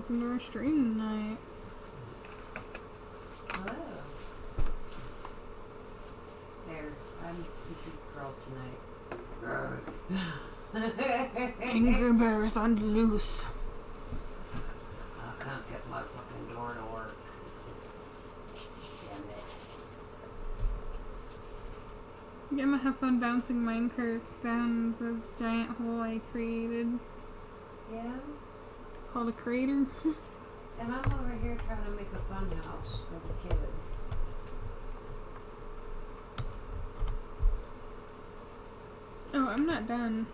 welcome to our stream tonight. Hello. There, I'm the sick girl tonight. Angry Bears on loose. I can't get my fucking door to work. Damn it. Yeah, I'm gonna have fun bouncing minecarts down this giant hole I created. Yeah? Called a crater. And I'm over here trying to make a fun house for the kids. Oh, I'm not done.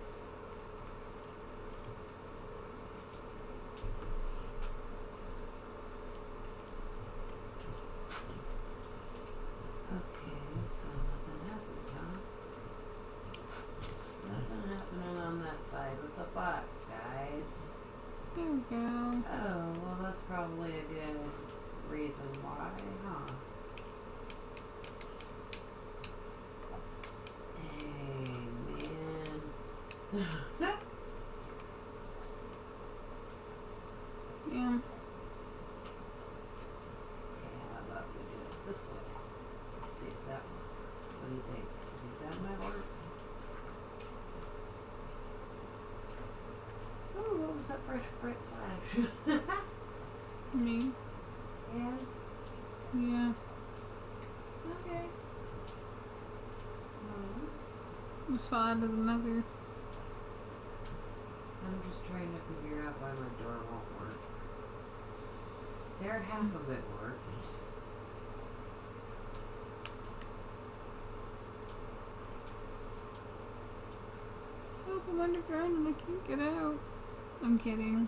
Okay, so nothing happened, huh? Nothing happening on that side with the bot, guys. There we go. Oh, well that's probably a good reason why, huh? Dang, man. Yeah. Okay, how about we do it this way? Let's see if that works. What do you think? Do you think that might work? Oh, what was that fresh bright flash? Me. Yeah? Yeah. Okay. Was fine as another. I'm just trying to figure out why my door won't work. There, half of it worked. Help, I'm underground and I can't get out. I'm kidding.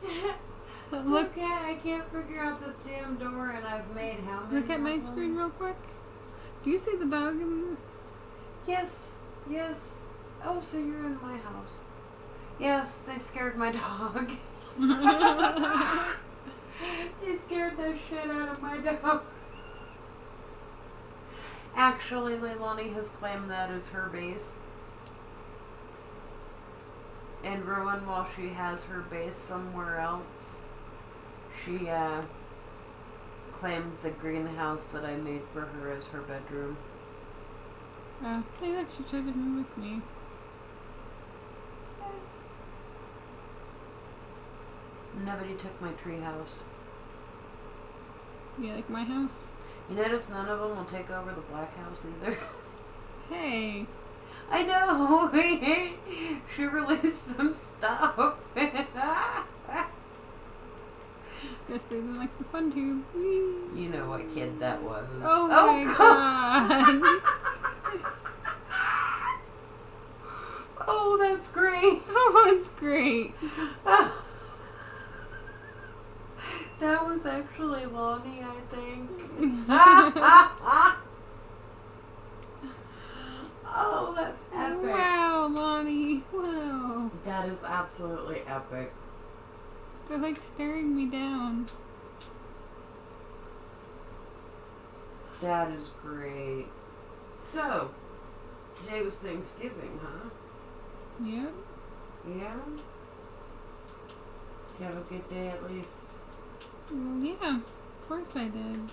It's Look, okay, I can't figure out this damn door and I've made how many look at my of them? screen real quick. Do you see the dog in Yes, yes. Oh, so you're in my house. Yes, they scared my dog. They scared the shit out of my dog. Actually, Leilani has claimed that as her base. And Rowan, while she has her base somewhere else, she claimed the greenhouse that I made for her as her bedroom. Hey, look, she tried to move with me. Nobody took my tree house. You like my house? You notice none of them will take over the black house either? Hey. I know! She released some stuff. Guess they didn't like the fun tube. Whee. You know what kid that was. Oh my god. Oh, that's great. Oh, it's great. That was actually Lonnie, I think. Oh, that's epic. Wow, Lonnie. Wow. That is absolutely epic. They're like staring me down. That is great. So, today was Thanksgiving, huh? Yep. Yeah? Did you have a good day at least? Well, yeah, of course I did.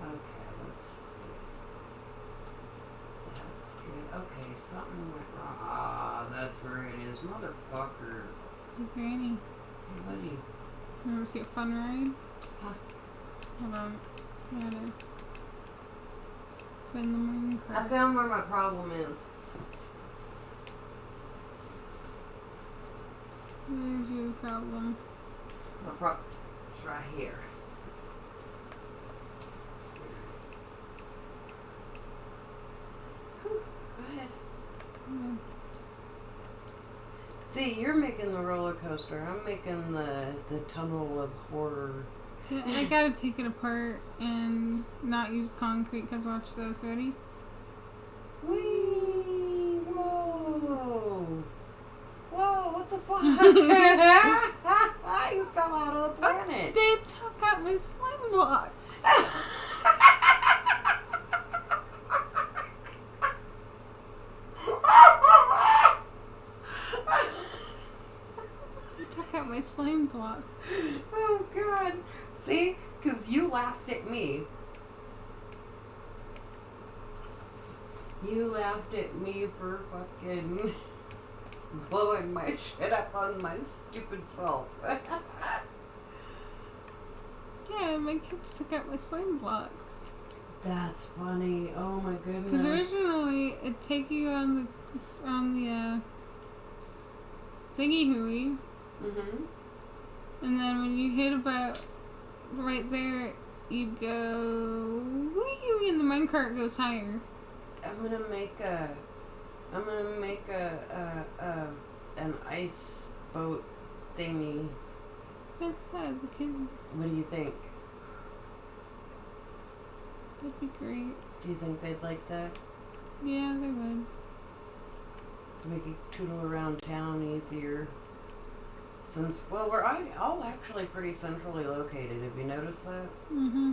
Okay, let's see. That's good. Okay, something went wrong. Ah, that's where it is. Motherfucker. Hey, Granny. Hey, buddy. You want to see a fun ride? Huh? Hold on. Gotta find the morning I card. found where my problem is. Where's your problem? My problem's right here. Whew, go ahead. Yeah. See, you're making the roller coaster. I'm making the tunnel of horror. Yeah, I gotta take it apart and not use concrete because watch this. Ready? Whee! Whoa! Whoa! What the fuck? You fell out of the planet. They took out my slime blocks. slime block. Oh, God. See? Because you laughed at me. You laughed at me for fucking blowing my shit up on my stupid self. Yeah, my kids took out my slime blocks. That's funny. Oh my goodness. Because originally it'd take you on the thingy hooey, Mm-hmm. and then when you hit about right there, you'd go wee, and the minecart goes higher. I'm gonna make an ice boat thingy. That's sad. The kids. What do you think? That'd be great. Do you think they'd like that? Yeah, they would. Make it tootle around town easier. Since, well, we're all actually pretty centrally located. Have you noticed that? Mm-hmm.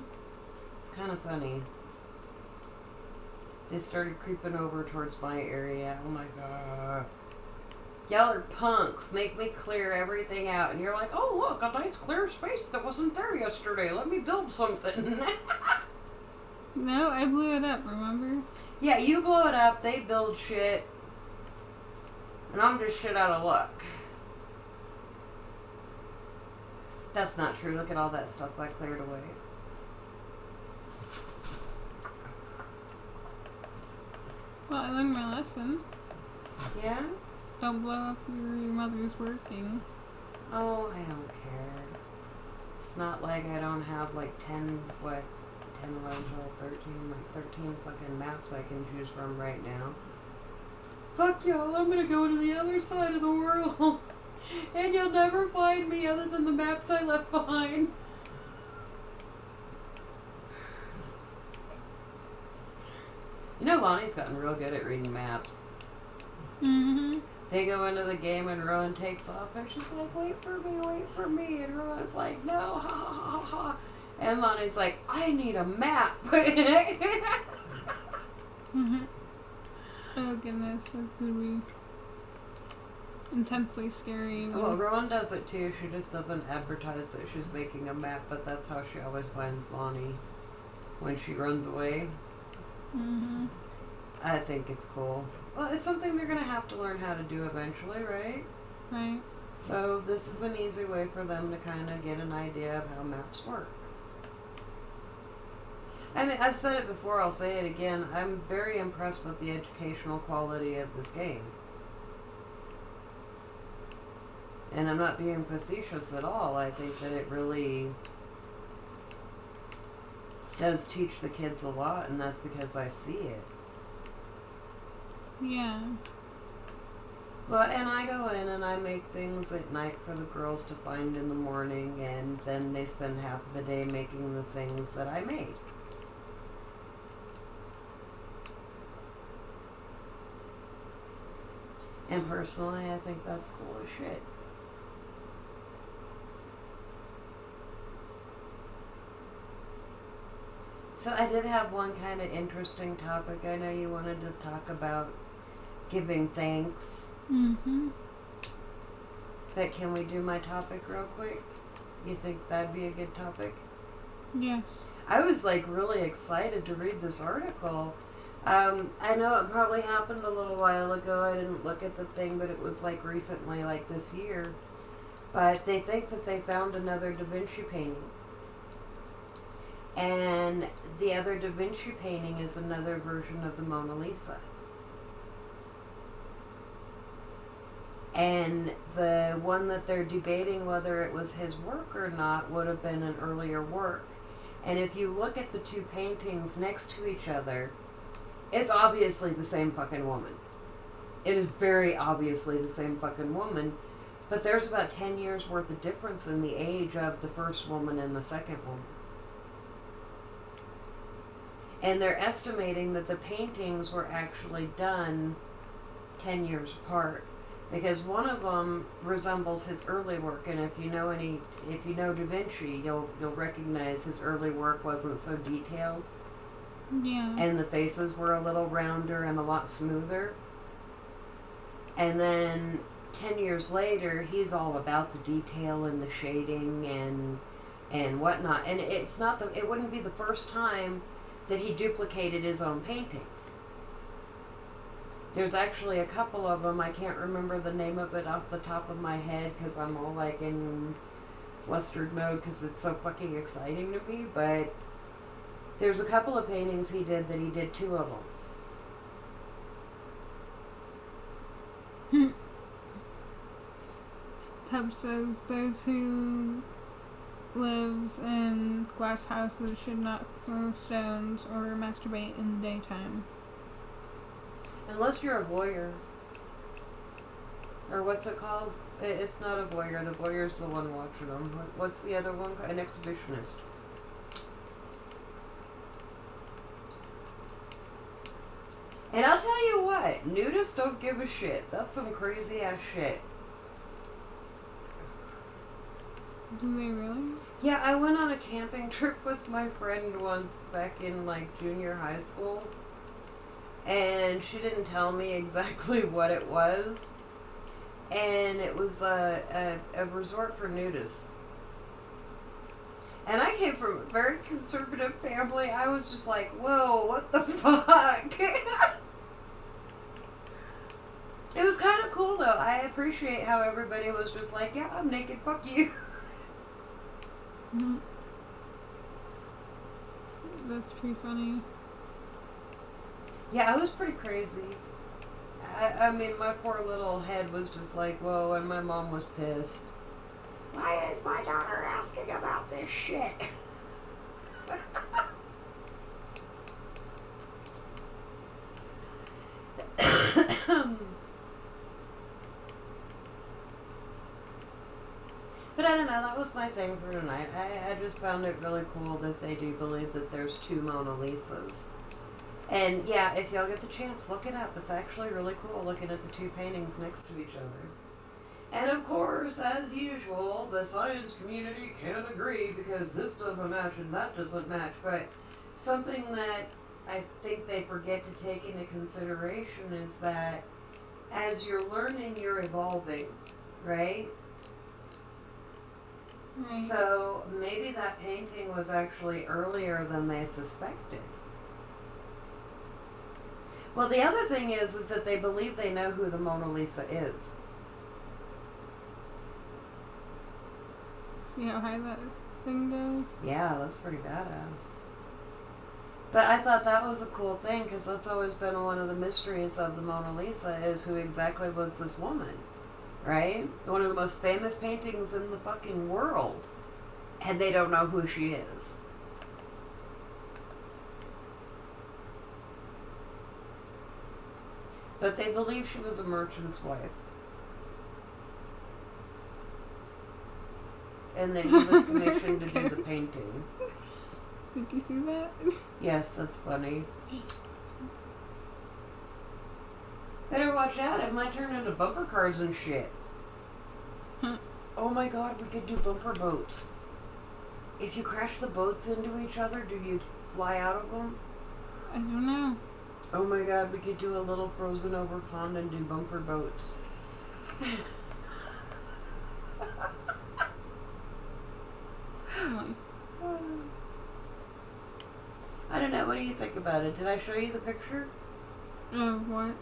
It's kind of funny. They started creeping over towards my area. Oh my god. Y'all are punks. Make me clear everything out. And you're like, oh look, a nice clear space that wasn't there yesterday. Let me build something. No, I blew it up, remember? Yeah, you blow it up, they build shit. And I'm just shit out of luck. That's not true. Look at all that stuff I cleared away. Well, I learned my lesson. Yeah? Don't blow up where your mother's working. Oh, I don't care. It's not like I don't have like 10, 11, 12, 13, like 13 fucking maps I can choose from right now. Fuck y'all, I'm gonna go to the other side of the world. And you'll never find me other than the maps I left behind. You know, Lonnie's gotten real good at reading maps. Mm-hmm. They go into the game and Rowan takes off and she's like, wait for me. And Rowan's like, no, ha ha ha ha ha. And Lonnie's like, I need a map. Mm-hmm. Oh goodness, that's gonna be intensely scary. Well, Rowan does it too. She just doesn't advertise that she's making a map, but that's how she always finds Lonnie when she runs away. Mm-hmm. I think it's cool. Well, it's something they're going to have to learn how to do eventually, right? Right. So this is an easy way for them to kind of get an idea of how maps work. I mean, I've said it before, I'll say it again. I'm very impressed with the educational quality of this game. And I'm not being facetious at all. I think that it really does teach the kids a lot, and that's because I see it. Yeah. Well, and I go in and I make things at night for the girls to find in the morning, and then they spend half of the day making the things that I made. And personally, I think that's cool as shit. So I did have one kind of interesting topic. I know you wanted to talk about giving thanks. Mm-hmm. But can we do my topic real quick? You think that'd be a good topic? Yes. I was like really excited to read this article. I know it probably happened a little while ago. I didn't look at the thing, but it was like recently, like this year. But they think that they found another Da Vinci painting. And the other Da Vinci painting is another version of the Mona Lisa. And the one that they're debating whether it was his work or not would have been an earlier work. And if you look at the two paintings next to each other, it's obviously the same fucking woman. It is very obviously the same fucking woman. But there's about 10 years worth of difference in the age of the first woman and the second woman. And they're estimating that the paintings were actually done 10 years apart. Because one of them resembles his early work, and if you know Da Vinci, you'll recognize his early work wasn't so detailed. Yeah. And the faces were a little rounder and a lot smoother. And then 10 years later, he's all about the detail and the shading and whatnot. And it wouldn't be the first time that he duplicated his own paintings. There's actually a couple of them. I can't remember the name of it off the top of my head because I'm all like in flustered mode because it's so fucking exciting to me. But there's a couple of paintings he did that he did 2 of them. Tub says those who lives in glass houses should not throw stones or masturbate in the daytime. Unless you're a voyeur. Or what's it called? It's not a voyeur. The voyeur's the one watching them. What's the other one? An exhibitionist. And I'll tell you what, nudists don't give a shit. That's some crazy ass shit. Do they really? Yeah, I went on a camping trip with my friend once back in like junior high school. And she didn't tell me exactly what it was. And it was a resort for nudists. And I came from a very conservative family. I was just like, whoa, what the fuck? It was kind of cool though. I appreciate how everybody was just like, yeah, I'm naked, fuck you. Mm-hmm. That's pretty funny. Yeah, I was pretty crazy. I mean, my poor little head was just like, whoa, and my mom was pissed. Why is my daughter asking about this shit? But I don't know, that was my thing for tonight. I just found it really cool that they do believe that there's 2 Mona Lisas. And yeah, if y'all get the chance, look it up. It's actually really cool looking at the 2 paintings next to each other. And of course, as usual, the science community can't agree because this doesn't match and that doesn't match. But something that I think they forget to take into consideration is that as you're learning, you're evolving, right? Right. So maybe that painting was actually earlier than they suspected. Well, the other thing is that they believe they know who the Mona Lisa is. See how high that thing goes? Yeah, that's pretty badass. But I thought that was a cool thing because that's always been one of the mysteries of the Mona Lisa is who exactly was this woman, right? One of the most famous paintings in the fucking world. And they don't know who she is. But they believe she was a merchant's wife. And then he was commissioned to do the painting. Did you see that? Yes, that's funny. Better watch out, it might turn into bumper cars and shit. Oh my god, we could do bumper boats. If you crash the boats into each other, do you fly out of them? I don't know. Oh my god, we could do a little frozen over pond and do bumper boats. I don't know, what do you think about it? Did I show you the picture Of what?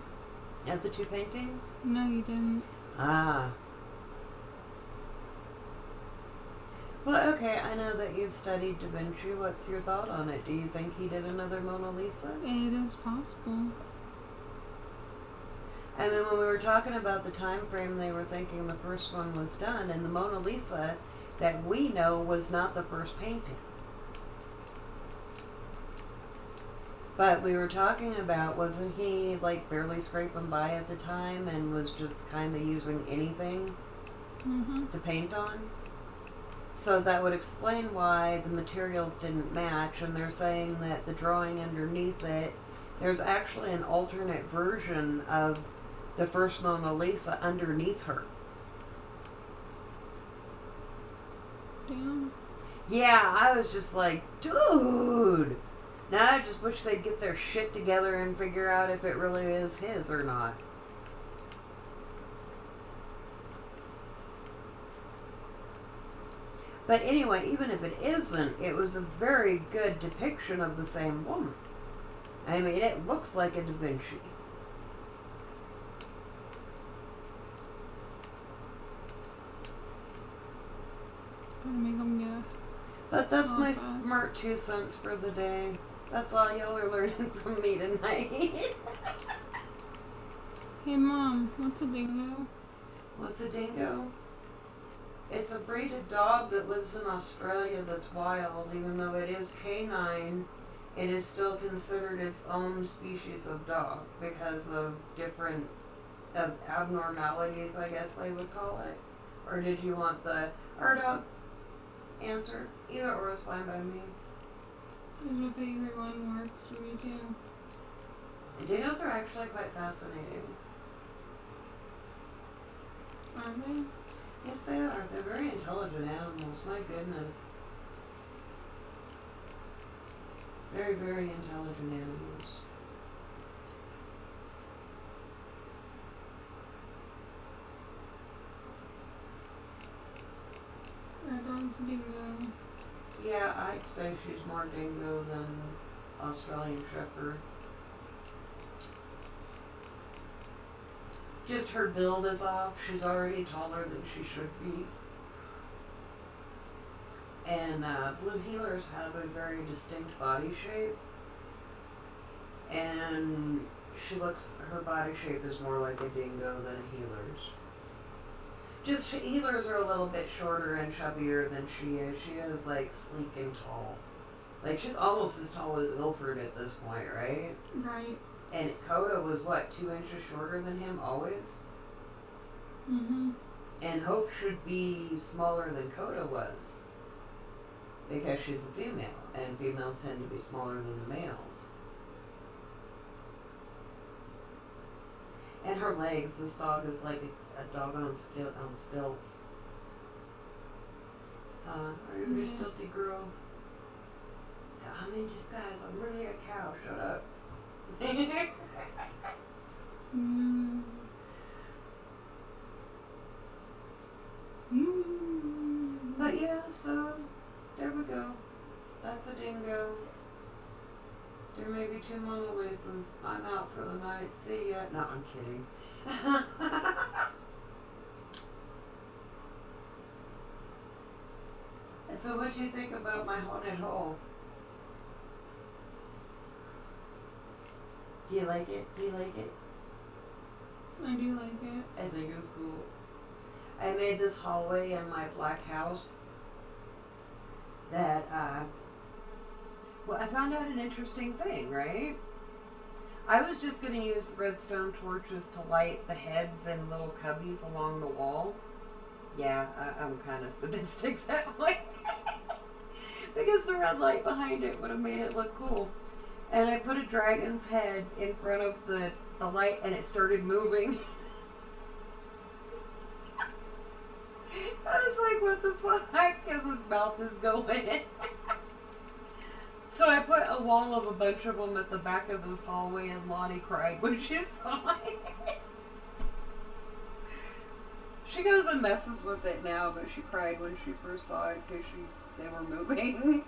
of the 2 paintings? No, you didn't. Ah. Well, okay, I know that you've studied Da Vinci. What's your thought on it? Do you think he did another Mona Lisa? It is possible. I mean, when we were talking about the time frame, they were thinking the first one was done, and the Mona Lisa that we know was not the first painting. But we were talking about, wasn't he like barely scraping by at the time and was just kind of using anything to paint on? So that would explain why the materials didn't match, and they're saying that the drawing underneath it, there's actually an alternate version of the first Mona Lisa underneath her. Damn. Yeah, I was just like, dude! Now I just wish they'd get their shit together and figure out if it really is his or not. But anyway, even if it isn't, it was a very good depiction of the same woman. I mean, it looks like a Da Vinci. Gotta make them get. But that's Oh, my God. smart 2 cents for the day. That's all y'all are learning from me tonight. Hey, Mom, what's a dingo? What's a dingo? It's a breeded dog that lives in Australia that's wild. Even though it is canine, it is still considered its own species of dog because of different abnormalities, I guess they would call it. Or did you want the our dog answer? Either or is fine by me. If either one works for me too. Dingoes are actually quite fascinating. Are they? Yes, they are. They're very intelligent animals. My goodness. Very, very intelligent animals. Our dog's a dingo. Yeah, I'd say she's more dingo than Australian Shepherd. Just her build is off. She's already taller than she should be. And blue heelers have a very distinct body shape. And her body shape is more like a dingo than a heeler's. Just heelers are a little bit shorter and chubbier than she is. She is like sleek and tall. Like she's almost as tall as Ilford at this point, right? Right. And Coda was what, 2 inches shorter than him always? Mm-hmm. And Hope should be smaller than Coda was. Because she's a female, and females tend to be smaller than the males. And her legs, this dog is like a dog on stilts. Are you a stilty girl? I'm in disguise, I'm really a cow, shut up. Mm. Mm. But yeah, so there we go. That's a dingo. There may be 2 Mona Lisas. I'm out for the night. See ya. No, I'm kidding. So what do you think about my haunted hole? Do you like it? Do you like it? I do like it. I think it's cool. I made this hallway in my black house that, well, I found out an interesting thing, right? I was just going to use redstone torches to light the heads and little cubbies along the wall. Yeah, I'm kind of sadistic that way. Because the red light behind it would have made it look cool. And I put a dragon's head in front of the light and it started moving. I was like, what the fuck? Because his mouth is going. So I put a wall of a bunch of them at the back of this hallway, and Lonnie cried when she saw it. She goes and messes with it now, but she cried when she first saw it because they were moving.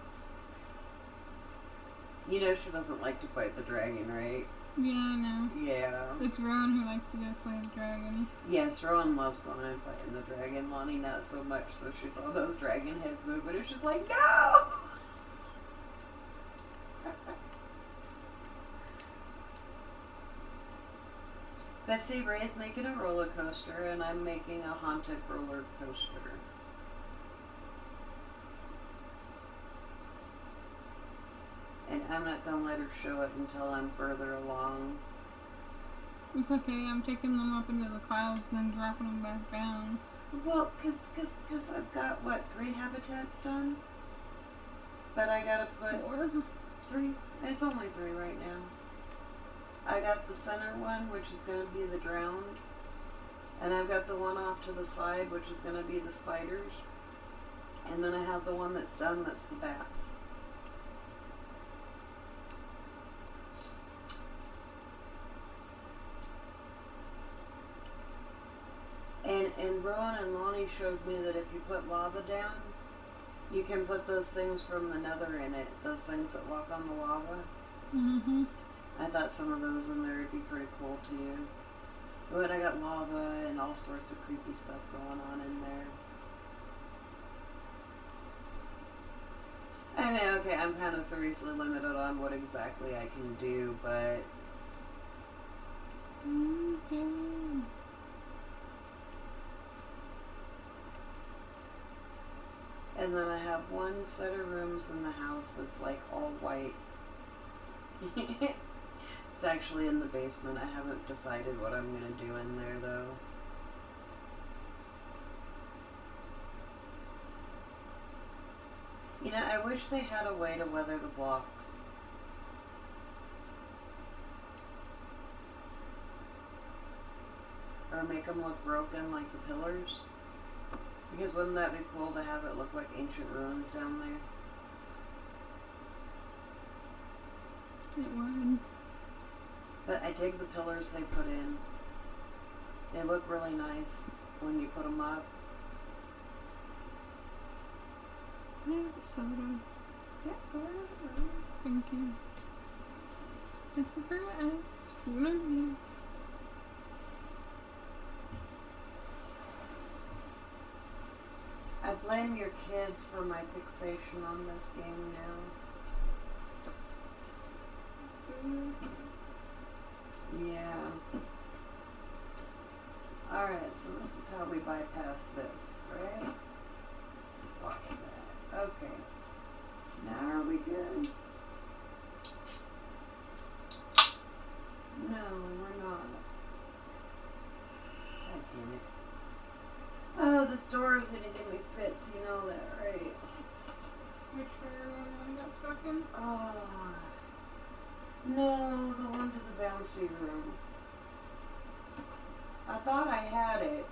You know she doesn't like to fight the dragon, right? Yeah, I know. Yeah. It's Rowan who likes to go slay the dragon. Yes, Rowan loves going and fighting the dragon. Lonnie not so much, so she saw those dragon heads move, and it's just like, no! But see, Ray's making a roller coaster, and I'm making a haunted roller coaster. And I'm not going to let her show it until I'm further along. It's okay, I'm taking them up into the clouds and then dropping them back down. Well, cause I've got, what, 3 habitats done? But I gotta put 4? 3. It's only 3 right now. I got the center one, which is going to be the drowned. And I've got the one off to the side, which is going to be the spiders. And then I have the one that's done, that's the bats. And Rowan and Lonnie showed me that if you put lava down You can put those things from the nether in it, those things that walk on the lava. Mm-hmm. I thought some of those in there would be pretty cool too. But I got lava and all sorts of creepy stuff going on in there. I mean, okay, I'm kind of seriously limited on what exactly I can do, but... Okay. And then I have one set of rooms in the house that's like all white. It's actually in the basement. I haven't decided what I'm going to do in there though. You know, I wish they had a way to weather the blocks. Or make them look broken like the pillars. Because wouldn't that be cool to have it look like ancient ruins down there? It would. But I dig the pillars they put in. They look really nice when you put them up. Can I have a soda? Yeah, go ahead. Thank you. Thank you for a spoon of me. I blame your kids for my fixation on this game now. Yeah. Alright, so this is how we bypass this, right? Watch that. Okay. Now are we good? No, we're not. God damn it. Oh, this door is gonna give me fits, you know that, right? Which one I got stuck in? Oh. No, the one to the bouncy room. I thought I had it.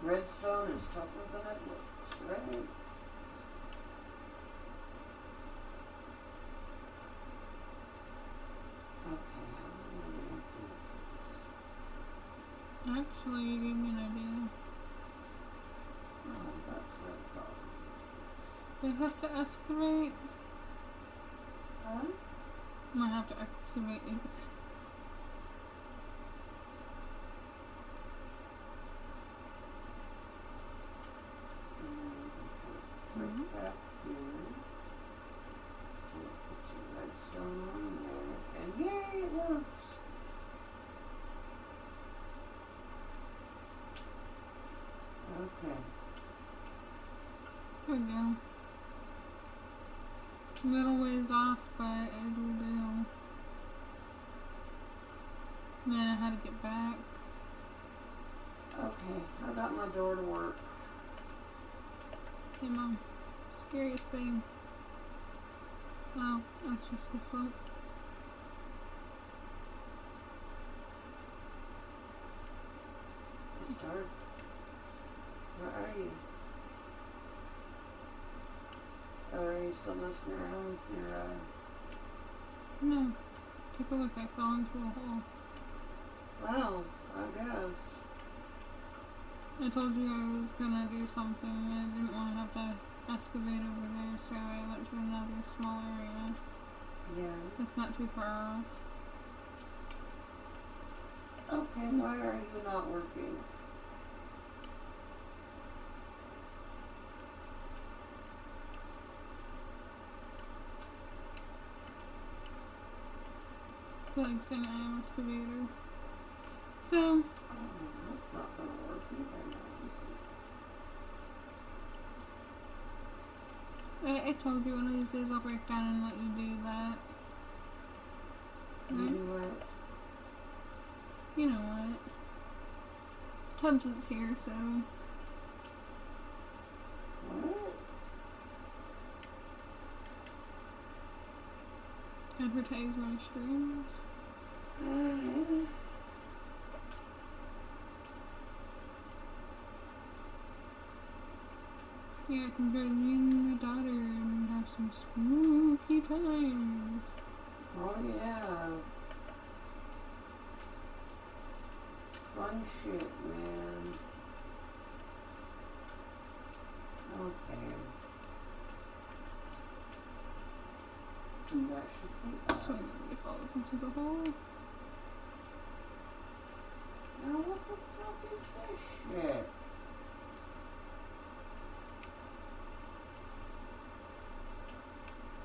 Redstone is tougher than it looks, right? Okay, how do I do this? Actually, you gave me an idea. Oh, that's what I thought. Do I have to excavate? Huh? I might have to excavate it. Right back here. Put some redstone on there. And yay, it works. Okay. There we go. Little ways off, but it'll do. Man, I had to get back. Okay, I got my door to work. Hey, Mom. Scariest thing. Oh, that's just a float. It's dark. Where are you? Oh, are you still messing around with your, No. Take a look, I fell into a hole. Wow, I guess. I told you I was gonna do something. I didn't want to have to excavate over there, so I went to another small area. Yeah. It's not too far off. Okay, why are you not working? Flexing I am excavator. So, Oh, that's not gonna work either now, is it? I told you one of these days I'll break down and let you do that. You know what? You know what? Tubbs is here, so What? advertise my streams. Maybe. Yeah, I can join me and my daughter and have some spooky times. Oh yeah. Fun shit, man. That should be So nobody falls into the hole. Now what the fuck is this shit?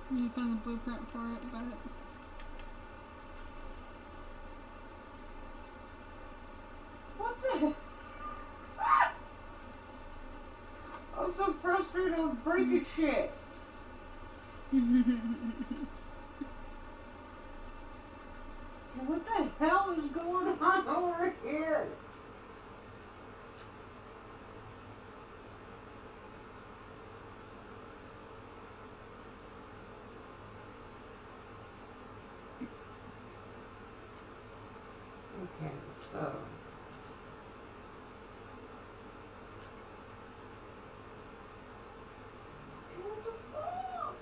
You found the blueprint for it, but What the? I'm so frustrated I'm breaking shit. What the hell is going on over here? Okay, so. What the fuck?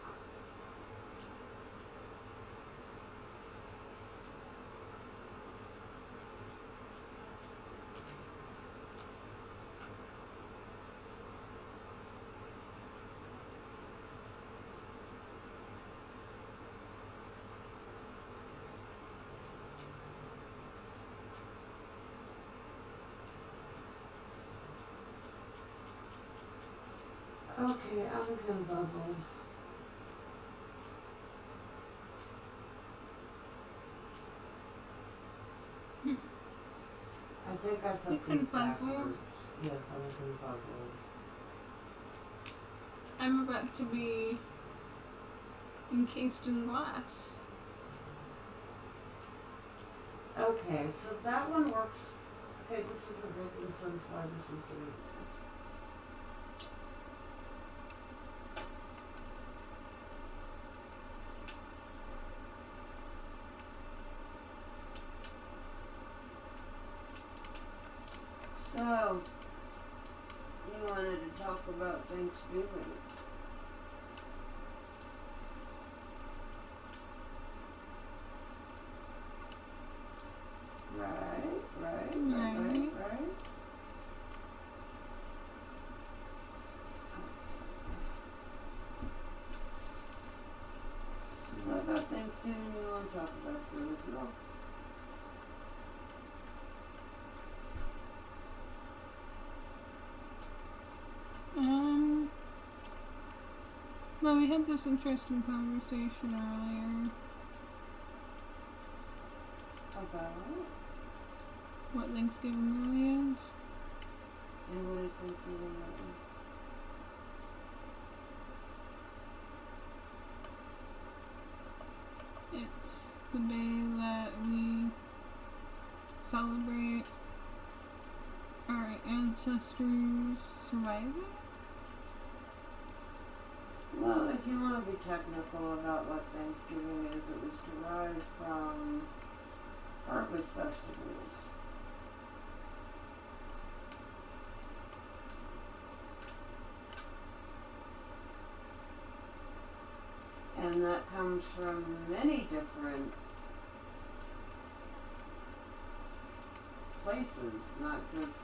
Okay, I'm confuzzled. I think I put You these confuzzled? backwards. Yes, I'm confuzzled. I'm about to be encased in glass. Okay, so that one works. Okay, this isn't making sense why this is doing this. So, you wanted to talk about Thanksgiving. Right. So what about Thanksgiving you want to talk about food as well? Well, we had this interesting conversation earlier. About What Thanksgiving really is. and what is Thanksgiving really? It's the day that we celebrate our ancestors surviving. Well, if you want to be technical about what Thanksgiving is, it was derived from harvest festivals. And that comes from many different places, not just,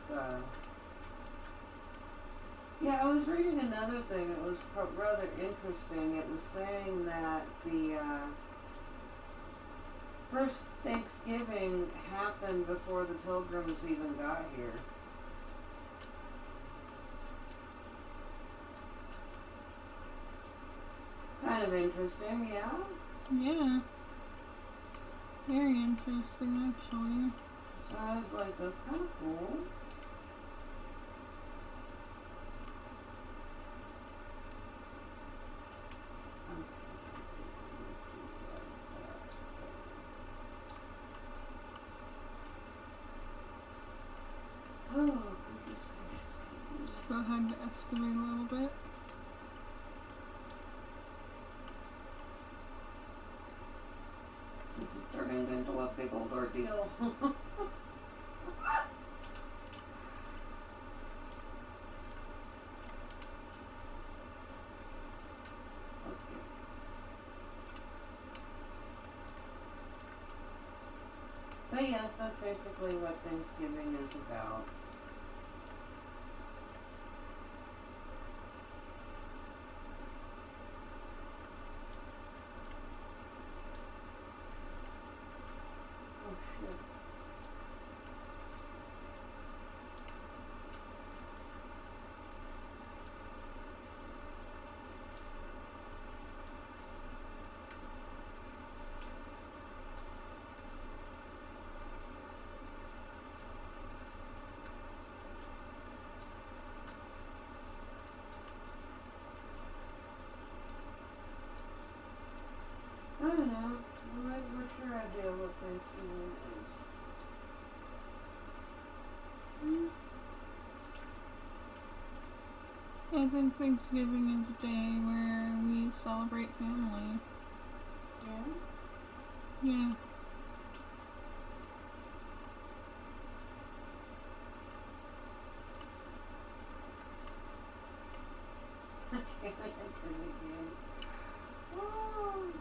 yeah, I was reading another thing. It was rather interesting. It was saying that the first Thanksgiving happened before the Pilgrims even got here. Kind of interesting, yeah? Yeah. Very interesting, actually. So I was like, that's kind of cool. Oh, goodness gracious. Let's go ahead and excavate a little bit. This is turning into a big old ordeal. But yes, that's basically what Thanksgiving is about. sure idea what Thanksgiving is. I think Thanksgiving is a day where we celebrate family. Yeah? Yeah. I can't do it again. Oh.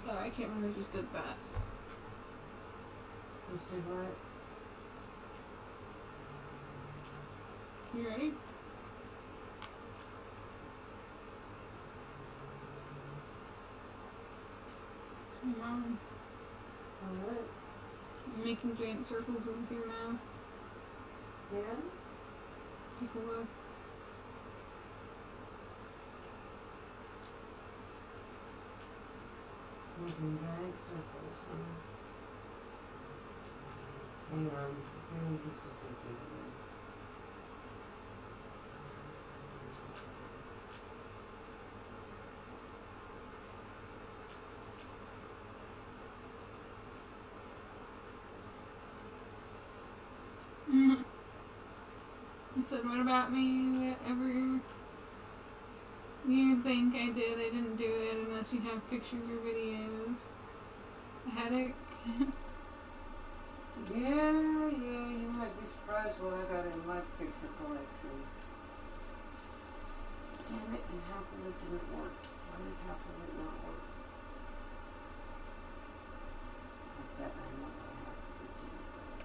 Oh, I can't remember who just did that. Just did what? You ready? Mom, Alright. I'm making giant circles over here now. Yeah? Take a look. Making giant circles, huh? Hang on. Give me just a second. You said, what about me? Whatever you think I did, I didn't do it unless you have pictures or videos. A headache? Yeah, you might be surprised what I got in my picture collection. Damn it, and half of it didn't work. Why did half of it not work? I bet I know why half of it didn't work.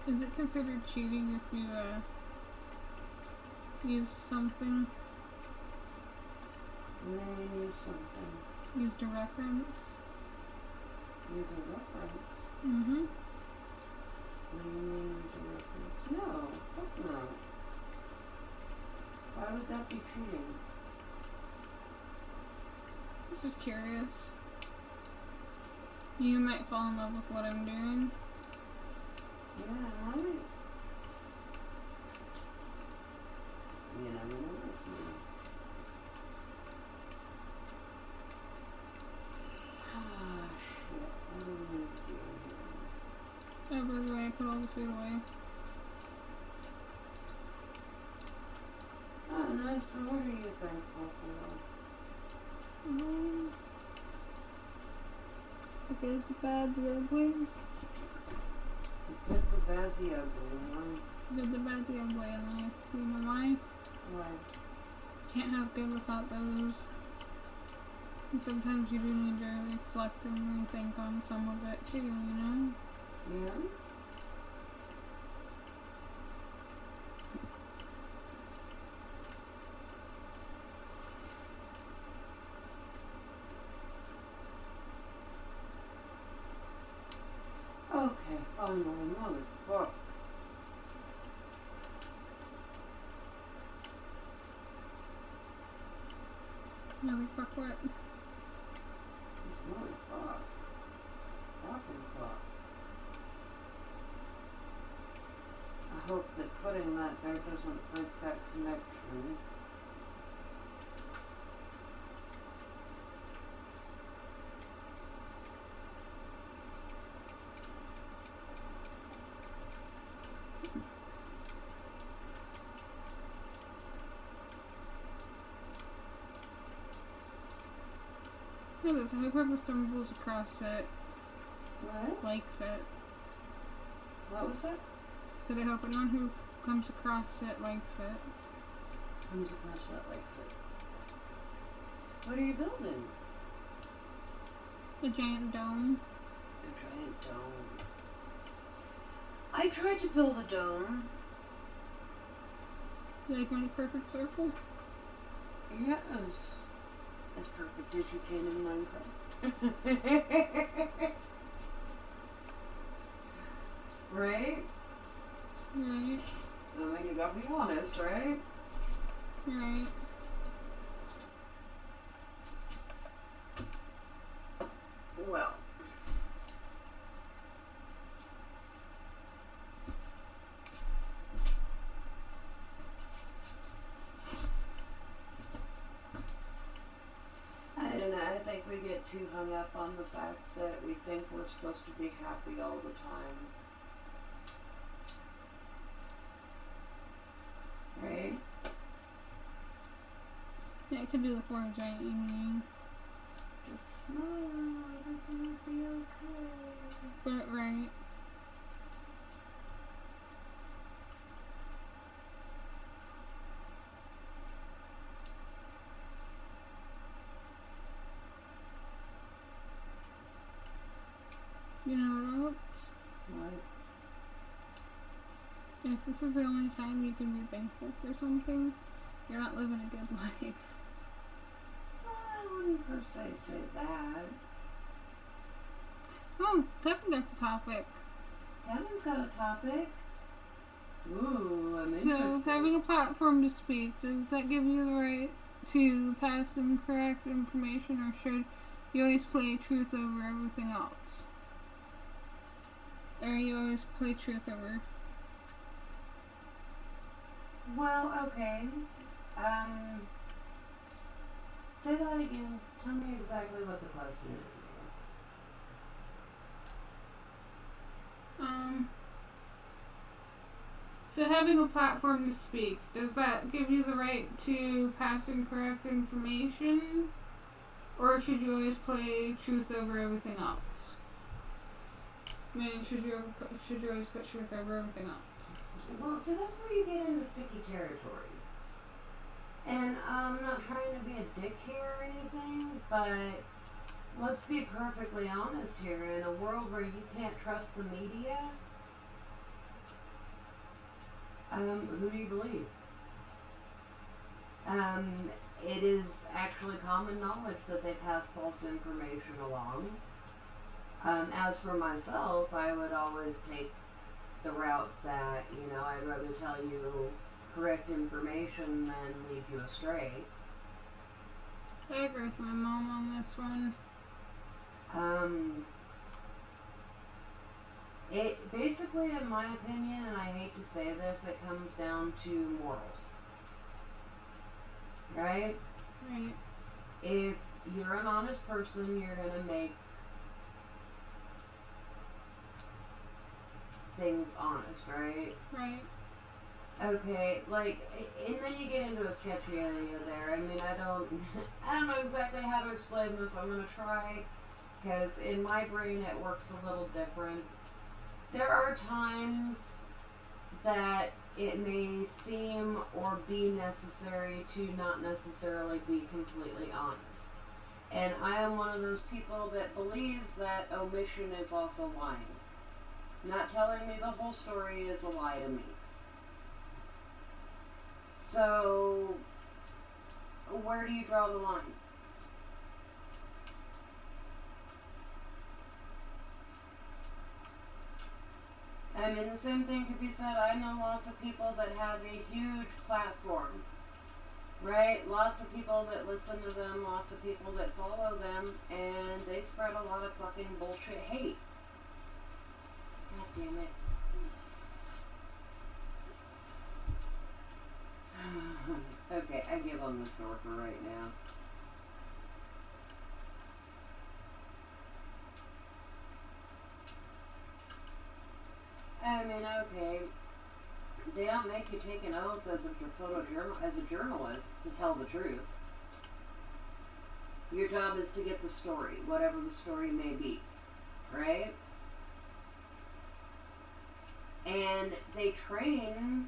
Is it considered cheating if you use something, Use something. used a reference? Use a reference. Mm-hmm. What do you mean use a reference? No, fuck no. Why would that be cheating? I was just curious. You might fall in love with what I'm doing. Yeah, right. You never know. Ah, shit. What do we need to do here? Oh, by the way, I put all the food away. Oh, nice. So what are you thankful for? The good, the bad, the ugly. The good, the bad, the ugly, huh? The good, the bad, the ugly in life. You know why? Why? Can't have good without those. And sometimes you do need to reflect and rethink on some of it too, you know? Yeah? Okay, finally, motherfucker. Really, fuck what? Motherfucker. Fucking fuck. I hope that putting that there doesn't break that connection. Look at this, whoever stumbles across it, What? likes it. What was that? So I hope anyone who comes across it likes it. Comes across what likes it. What are you building? A giant dome. A giant dome. I tried to build a dome. You like my perfect circle? Yes. As perfect as you can in Minecraft. Right? Right. I mean, you gotta be honest, right? Right. Well. think we get too hung up on the fact that we think we're supposed to be happy all the time. Right? Yeah, it could do the 4 giant yin. Just smile, everything will be okay. But, right. You know what else? What? If this is the only time you can be thankful for something, you're not living a good life. I wouldn't per se say that. Oh, Devin gets a topic. Devin's got a topic. Ooh, I'm So, interested. having a platform to speak, does that give you the right to pass incorrect information, or should you always play truth over everything else? Or you always play truth over? Well, okay. Say that again. Tell me exactly what the question is. So having a platform to speak, does that give you the right to pass incorrect information? Or should you always play truth over everything else? Meaning, should you always put truth over everything else? Well, see, that's where you get into sticky territory. And I'm not trying to be a dick here or anything, but let's be perfectly honest here. In a world where you can't trust the media, who do you believe? It is actually common knowledge that they pass false information along. As for myself, I would always take the route that, I'd rather tell you correct information than lead you astray. I agree with my mom on this one. It basically, in my opinion, and I hate to say this, it comes down to morals. Right? Right. If you're an honest person, you're gonna make things honest, right? Right. Okay, and then you get into a sketchy area there. I mean, I don't know exactly how to explain this. I'm gonna try, because in my brain it works a little different. There are times that it may seem or be necessary to not necessarily be completely honest. And I am one of those people that believes that omission is also lying. Not telling me the whole story is a lie to me. So, where do you draw the line? I mean, the same thing could be said. I know lots of people that have a huge platform, right? Lots of people that listen to them, lots of people that follow them, and they spread a lot of fucking bullshit hate. God damn it. Okay, I give on this door for right now. I mean, okay, they don't make you take an oath as a journalist to tell the truth. Your job is to get the story, whatever the story may be, right? And they train,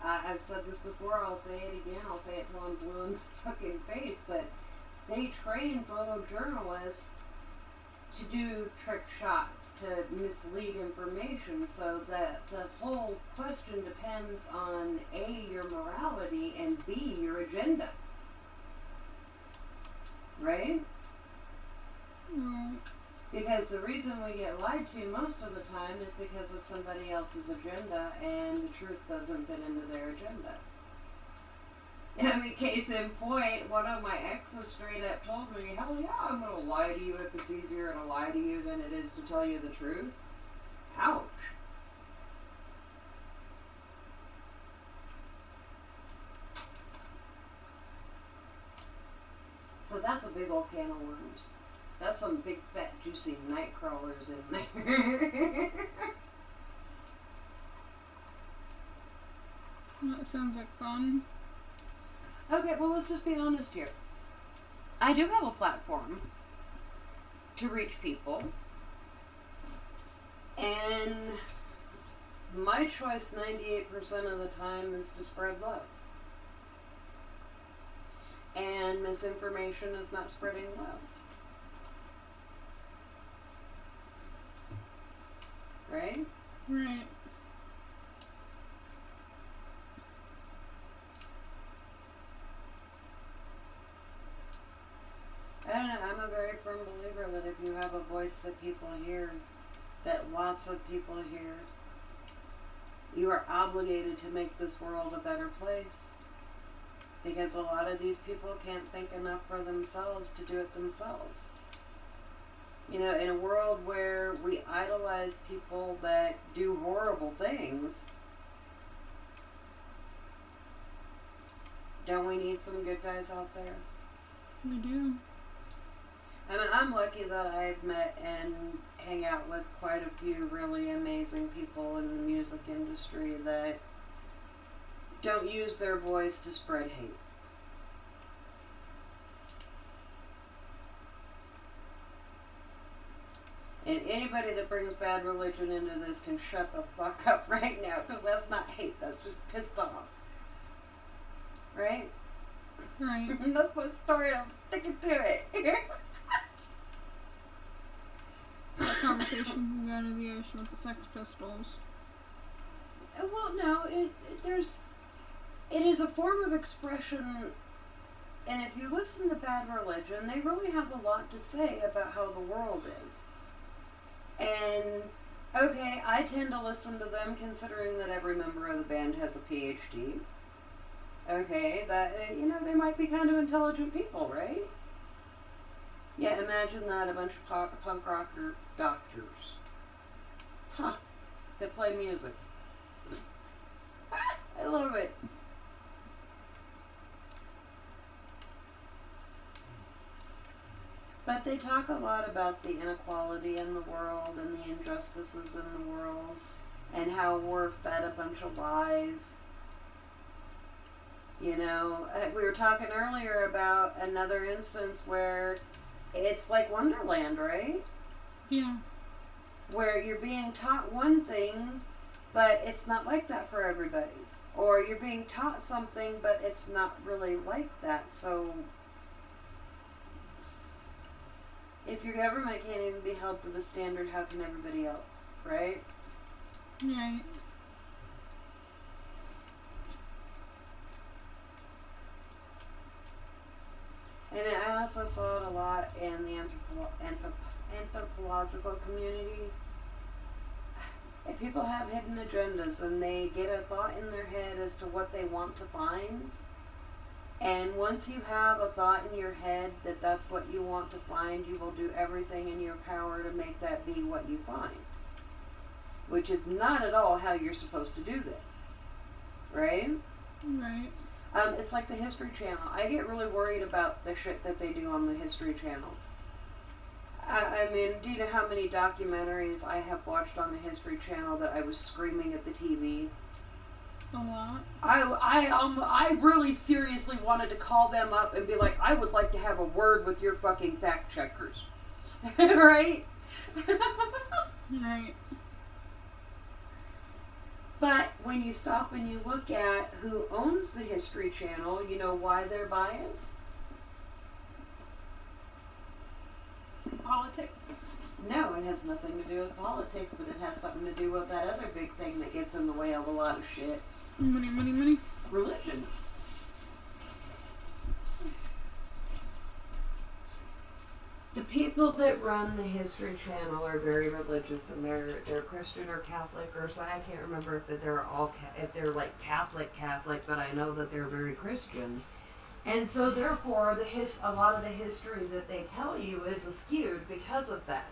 I've said this before, I'll say it again, I'll say it till I'm blue in the fucking face, but they train photojournalists to do trick shots, to mislead information, so that the whole question depends on A, your morality, and B, your agenda. Right? Right. Because the reason we get lied to most of the time is because of somebody else's agenda, and the truth doesn't fit into their agenda. I mean, case in point, one of my exes straight up told me, hell yeah, I'm going to lie to you if it's easier to lie to you than it is to tell you the truth. Ouch. So that's a big old can of worms. That's some big, fat, juicy night crawlers in there. That sounds like fun. Okay, well, let's just be honest here. I do have a platform to reach people. And my choice 98% of the time is to spread love. And misinformation is not spreading love. Right? Right. I don't know, I'm a very firm believer that if you have a voice that people hear, that lots of people hear, you are obligated to make this world a better place. Because a lot of these people can't think enough for themselves to do it themselves. You know, in a world where we idolize people that do horrible things, don't we need some good guys out there? We do. I mean, I'm lucky that I've met and hang out with quite a few really amazing people in the music industry that don't use their voice to spread hate. And anybody that brings bad religion into this can shut the fuck up right now, because that's not hate, that's just pissed off. Right? Right. That's my story, I'm sticking to it. That conversation can go to the ocean with the Sex Pistols. Well, no, it is a form of expression, and if you listen to Bad Religion, they really have a lot to say about how the world is. And, okay, I tend to listen to them considering that every member of the band has a PhD. Okay, that, you know, they might be kind of intelligent people, right? Yeah, imagine that, a bunch of punk rocker doctors. Huh. That play music. I love it. But they talk a lot about the inequality in the world and the injustices in the world and how we're fed a bunch of lies. You know, we were talking earlier about another instance where it's like Wonderland, right? Yeah. Where you're being taught one thing, but it's not like that for everybody. Or you're being taught something, but it's not really like that. So, if your government can't even be held to the standard, how can everybody else, right? Right. And I also saw it a lot in the anthropological community. And people have hidden agendas, and they get a thought in their head as to what they want to find. And once you have a thought in your head that that's what you want to find, you will do everything in your power to make that be what you find. Which is not at all how you're supposed to do this. Right? Right. It's like the History Channel. I get really worried about the shit that they do on the History Channel. I mean, do you know how many documentaries I have watched on the History Channel that I was screaming at the TV? A lot. I really seriously wanted to call them up and be like, I would like to have a word with your fucking fact checkers. Right? Right. But when you stop and you look at who owns the History Channel, you know why they're biased? Politics. No, it has nothing to do with politics, but it has something to do with that other big thing that gets in the way of a lot of shit. Money, money, money. Religion. The people that run the History Channel are very religious, and they're Christian or Catholic, or so I can't remember if they're all if they're like Catholic, but I know that they're very Christian, and so therefore a lot of the history that they tell you is skewed because of that.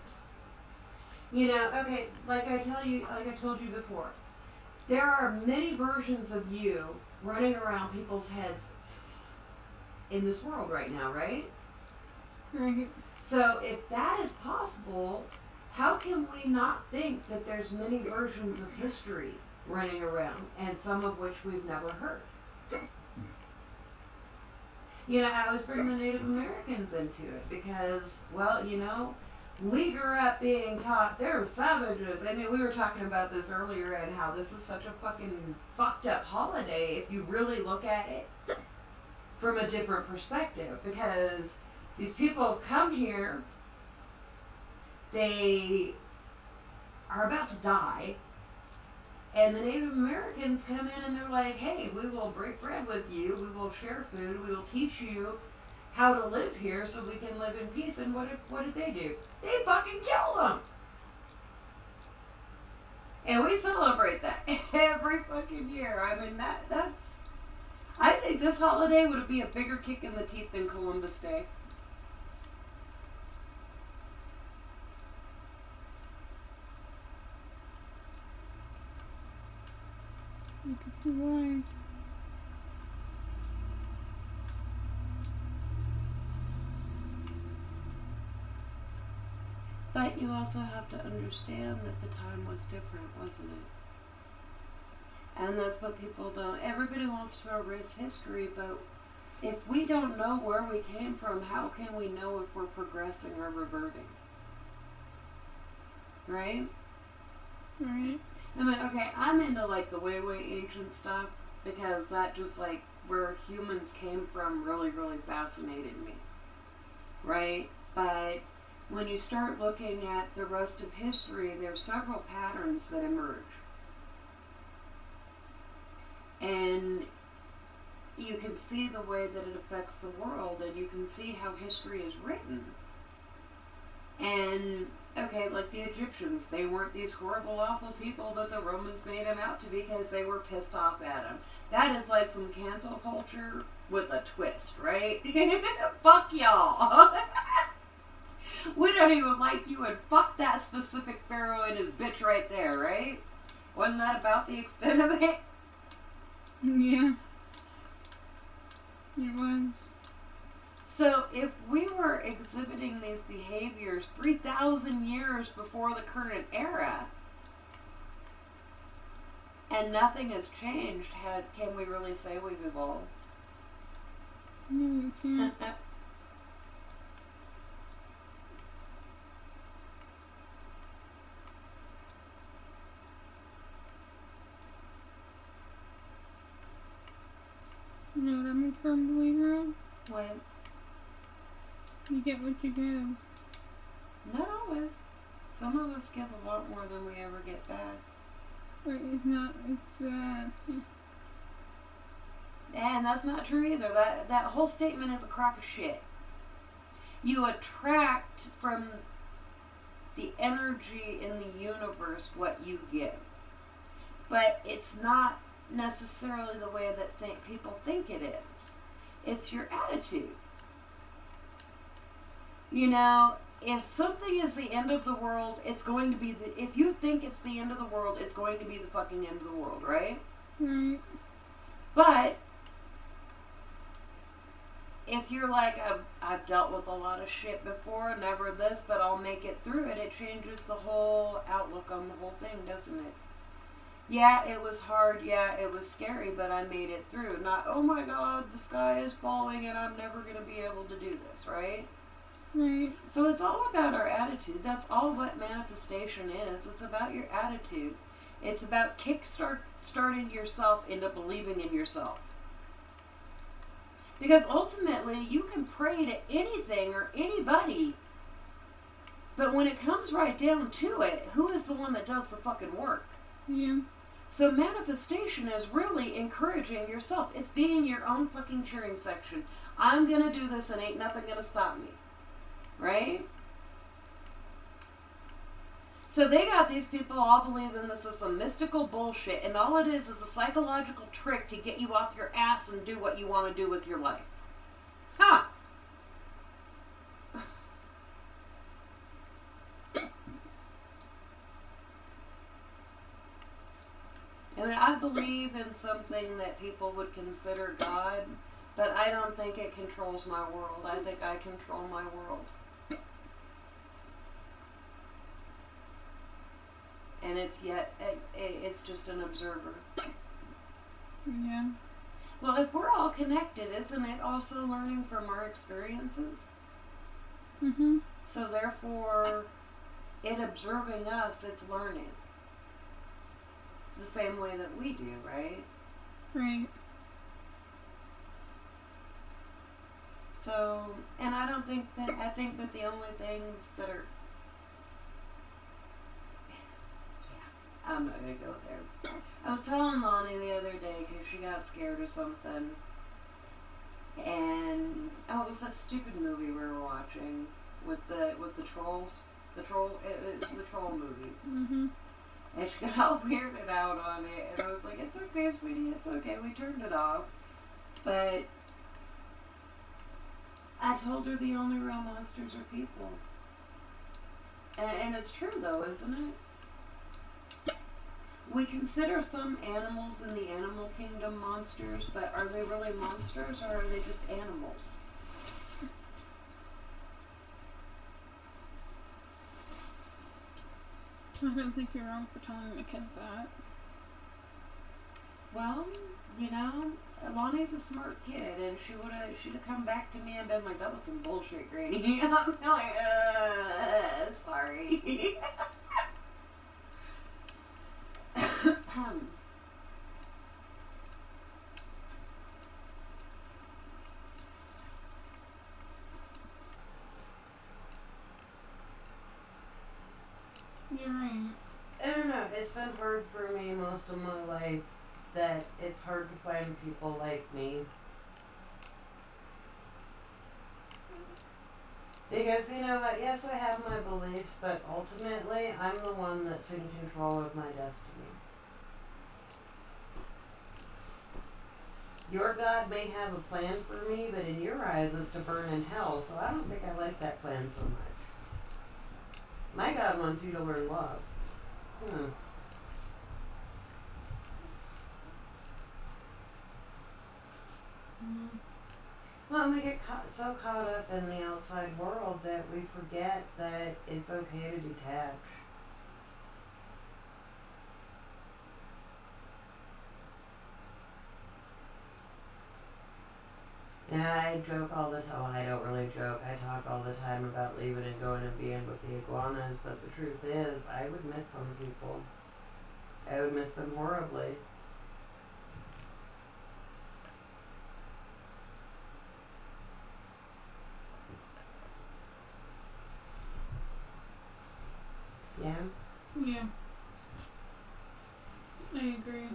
You know, okay, like I told you before, there are many versions of you running around people's heads in this world right now, right? Right. So if that is possible, how can we not think that there's many versions of history running around, and some of which we've never heard? You know, I always bring the Native Americans into it because, well, you know, we grew up being taught they're savages. I mean, we were talking about this earlier and how this is such a fucking fucked up holiday if you really look at it from a different perspective, because these people come here, they are about to die, and the Native Americans come in and they're like, hey, we will break bread with you, we will share food, we will teach you how to live here so we can live in peace. And what did they do? They fucking killed them. And we celebrate that every fucking year. I mean, that's... I think this holiday would be a bigger kick in the teeth than Columbus Day. You can see why. But you also have to understand that the time was different, wasn't it? And that's what people don't... Everybody wants to erase history, but if we don't know where we came from, how can we know if we're progressing or reverting? Right? Right. I mean, okay, I'm into like the way ancient stuff because that just like where humans came from really, really fascinated me. Right? But when you start looking at the rest of history, there's several patterns that emerge. And you can see the way that it affects the world, and you can see how history is written. And, okay, like the Egyptians, they weren't these horrible, awful people that the Romans made them out to be because they were pissed off at them. That is like some cancel culture with a twist, right? Fuck y'all. We don't even like you, and fuck that specific pharaoh and his bitch right there, right? Wasn't that about the extent of it? Yeah. It was. So if we were exhibiting these behaviors 3,000 years before the current era, and nothing has changed, can we really say we've evolved? No, you can't. You know what I'm a firm believer of? What? You get what you give. Not always. Some of us give a lot more than we ever get back. But it's not, And that's not true either. That whole statement is a crock of shit. You attract from the energy in the universe what you give. But it's not necessarily the way that people think it is. It's your attitude. You know, if something is the end of the world, it's going to be if you think it's the end of the world, it's going to be the fucking end of the world, right? Right. But if you're like, I've dealt with a lot of shit before, never this, but I'll make it through it, it changes the whole outlook on the whole thing, doesn't it? Yeah, it was hard, yeah, it was scary, but I made it through. Not, oh my god, the sky is falling and I'm never going to be able to do this, right? Right. So it's all about our attitude. That's all what manifestation is. It's about your attitude. It's about starting yourself into believing in yourself. Because ultimately, you can pray to anything or anybody, but when it comes right down to it, who is the one that does the fucking work? Yeah. So manifestation is really encouraging yourself. It's being your own fucking cheering section. I'm gonna do this and ain't nothing gonna stop me. Right? So they got these people all believing this is some mystical bullshit, and all it is a psychological trick to get you off your ass and do what you want to do with your life. Huh. And I believe in something that people would consider God, But I don't think it controls my world. I think I control my world. And it's just an observer. Yeah. Well, if we're all connected, isn't it also learning from our experiences? Mm-hmm. So therefore, it observing us, it's learning. The same way that we do, right? Right. So, and I think that the only things that are, yeah, I'm not going to go there. I was telling Lonnie the other day because she got scared of something. And, it was that stupid movie we were watching with the trolls. It was the troll movie. Mm-hmm. And she got all weirded out on it. And I was like, it's okay, sweetie, it's okay. We turned it off. But I told her the only real monsters are people. And it's true, though, isn't it? We consider some animals in the animal kingdom monsters, but are they really monsters or are they just animals? I don't think you're wrong for telling a kid that. Well, you know, Lonnie's a smart kid, and she'd have come back to me and been like, "That was some bullshit, Granny." I'm like, sorry. You're right. I don't know. It's been hard for me most of my life that it's hard to find people like me. Because, you know what, yes, I have my beliefs, but ultimately, I'm the one that's in control of my destiny. Your God may have a plan for me, but in your eyes, it's to burn in hell, so I don't think I like that plan so much. My God wants you to learn love. Well, we get so caught up in the outside world that we forget that it's okay to detach. Yeah, I joke all the time. Well, I don't really joke. I talk all the time about leaving and going and being with the iguanas, but the truth is, I would miss some people. I would miss them horribly. Yeah? Yeah. I agree.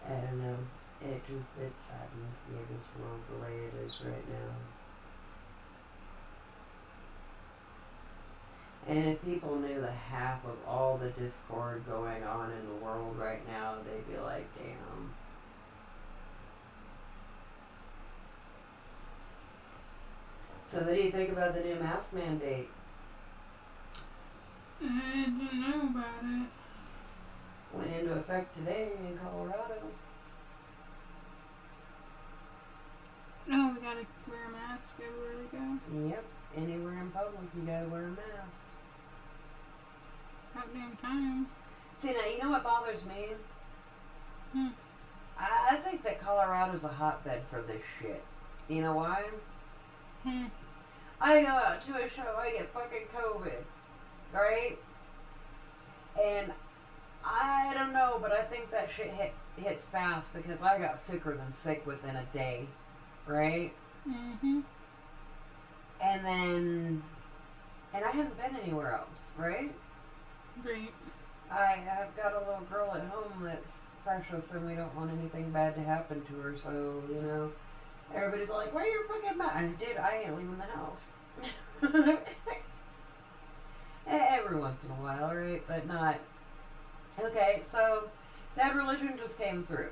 I don't know. It saddens me, this world, the way it is right now. And if people knew the half of all the discord going on in the world right now, they'd be like, damn. So what do you think about the new mask mandate? I don't know about it. Went into effect today in Colorado. No, we gotta wear a mask everywhere we go. Yep. Anywhere in public, you gotta wear a mask. About damn time. See, now, you know what bothers me? Hmm. I think that Colorado's a hotbed for this shit. You know why? Hmm. I go out to a show, I get fucking COVID, right? And I don't know, but I think that shit hits fast because I got sicker than sick within a day, right? Mm-hmm. And I haven't been anywhere else, right? Great. I have got a little girl at home that's precious and we don't want anything bad to happen to her, so, you know, everybody's like, wear your fucking mask. Dude, I ain't leaving the house. Every once in a while, right? But not. Okay, so that religion just came through.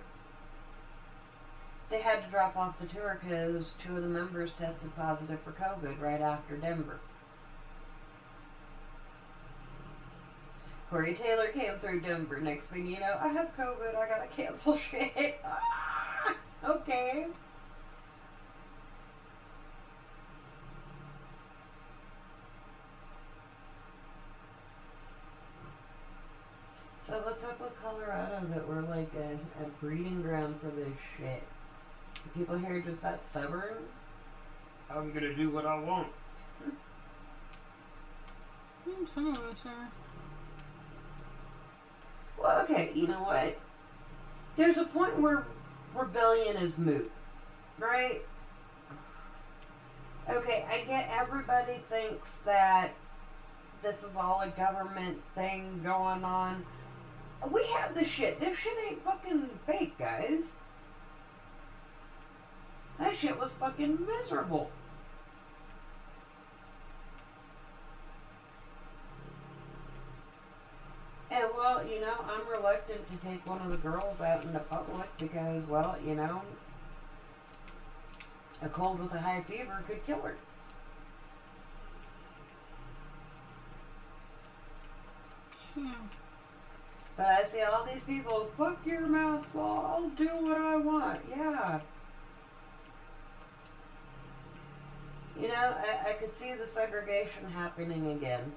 They had to drop off the tour because 2 of the members tested positive for COVID right after Denver. Corey Taylor came through Denver. Next thing you know, I have COVID. I gotta cancel shit. Ah, okay. So what's up with Colorado that we're like a breeding ground for this shit? People here just that stubborn? I'm gonna do what I want. Some of us are. Well, okay, you know what? There's a point where rebellion is moot, right? Okay, I get everybody thinks that this is all a government thing going on. We have the shit. This shit ain't fucking fake, guys. That shit was fucking miserable. And well, you know, I'm reluctant to take one of the girls out in the public because, well, you know, a cold with a high fever could kill her. Yeah. But I see all these people, fuck your mask law, I'll do what I want. Yeah. You know, I could see the segregation happening again.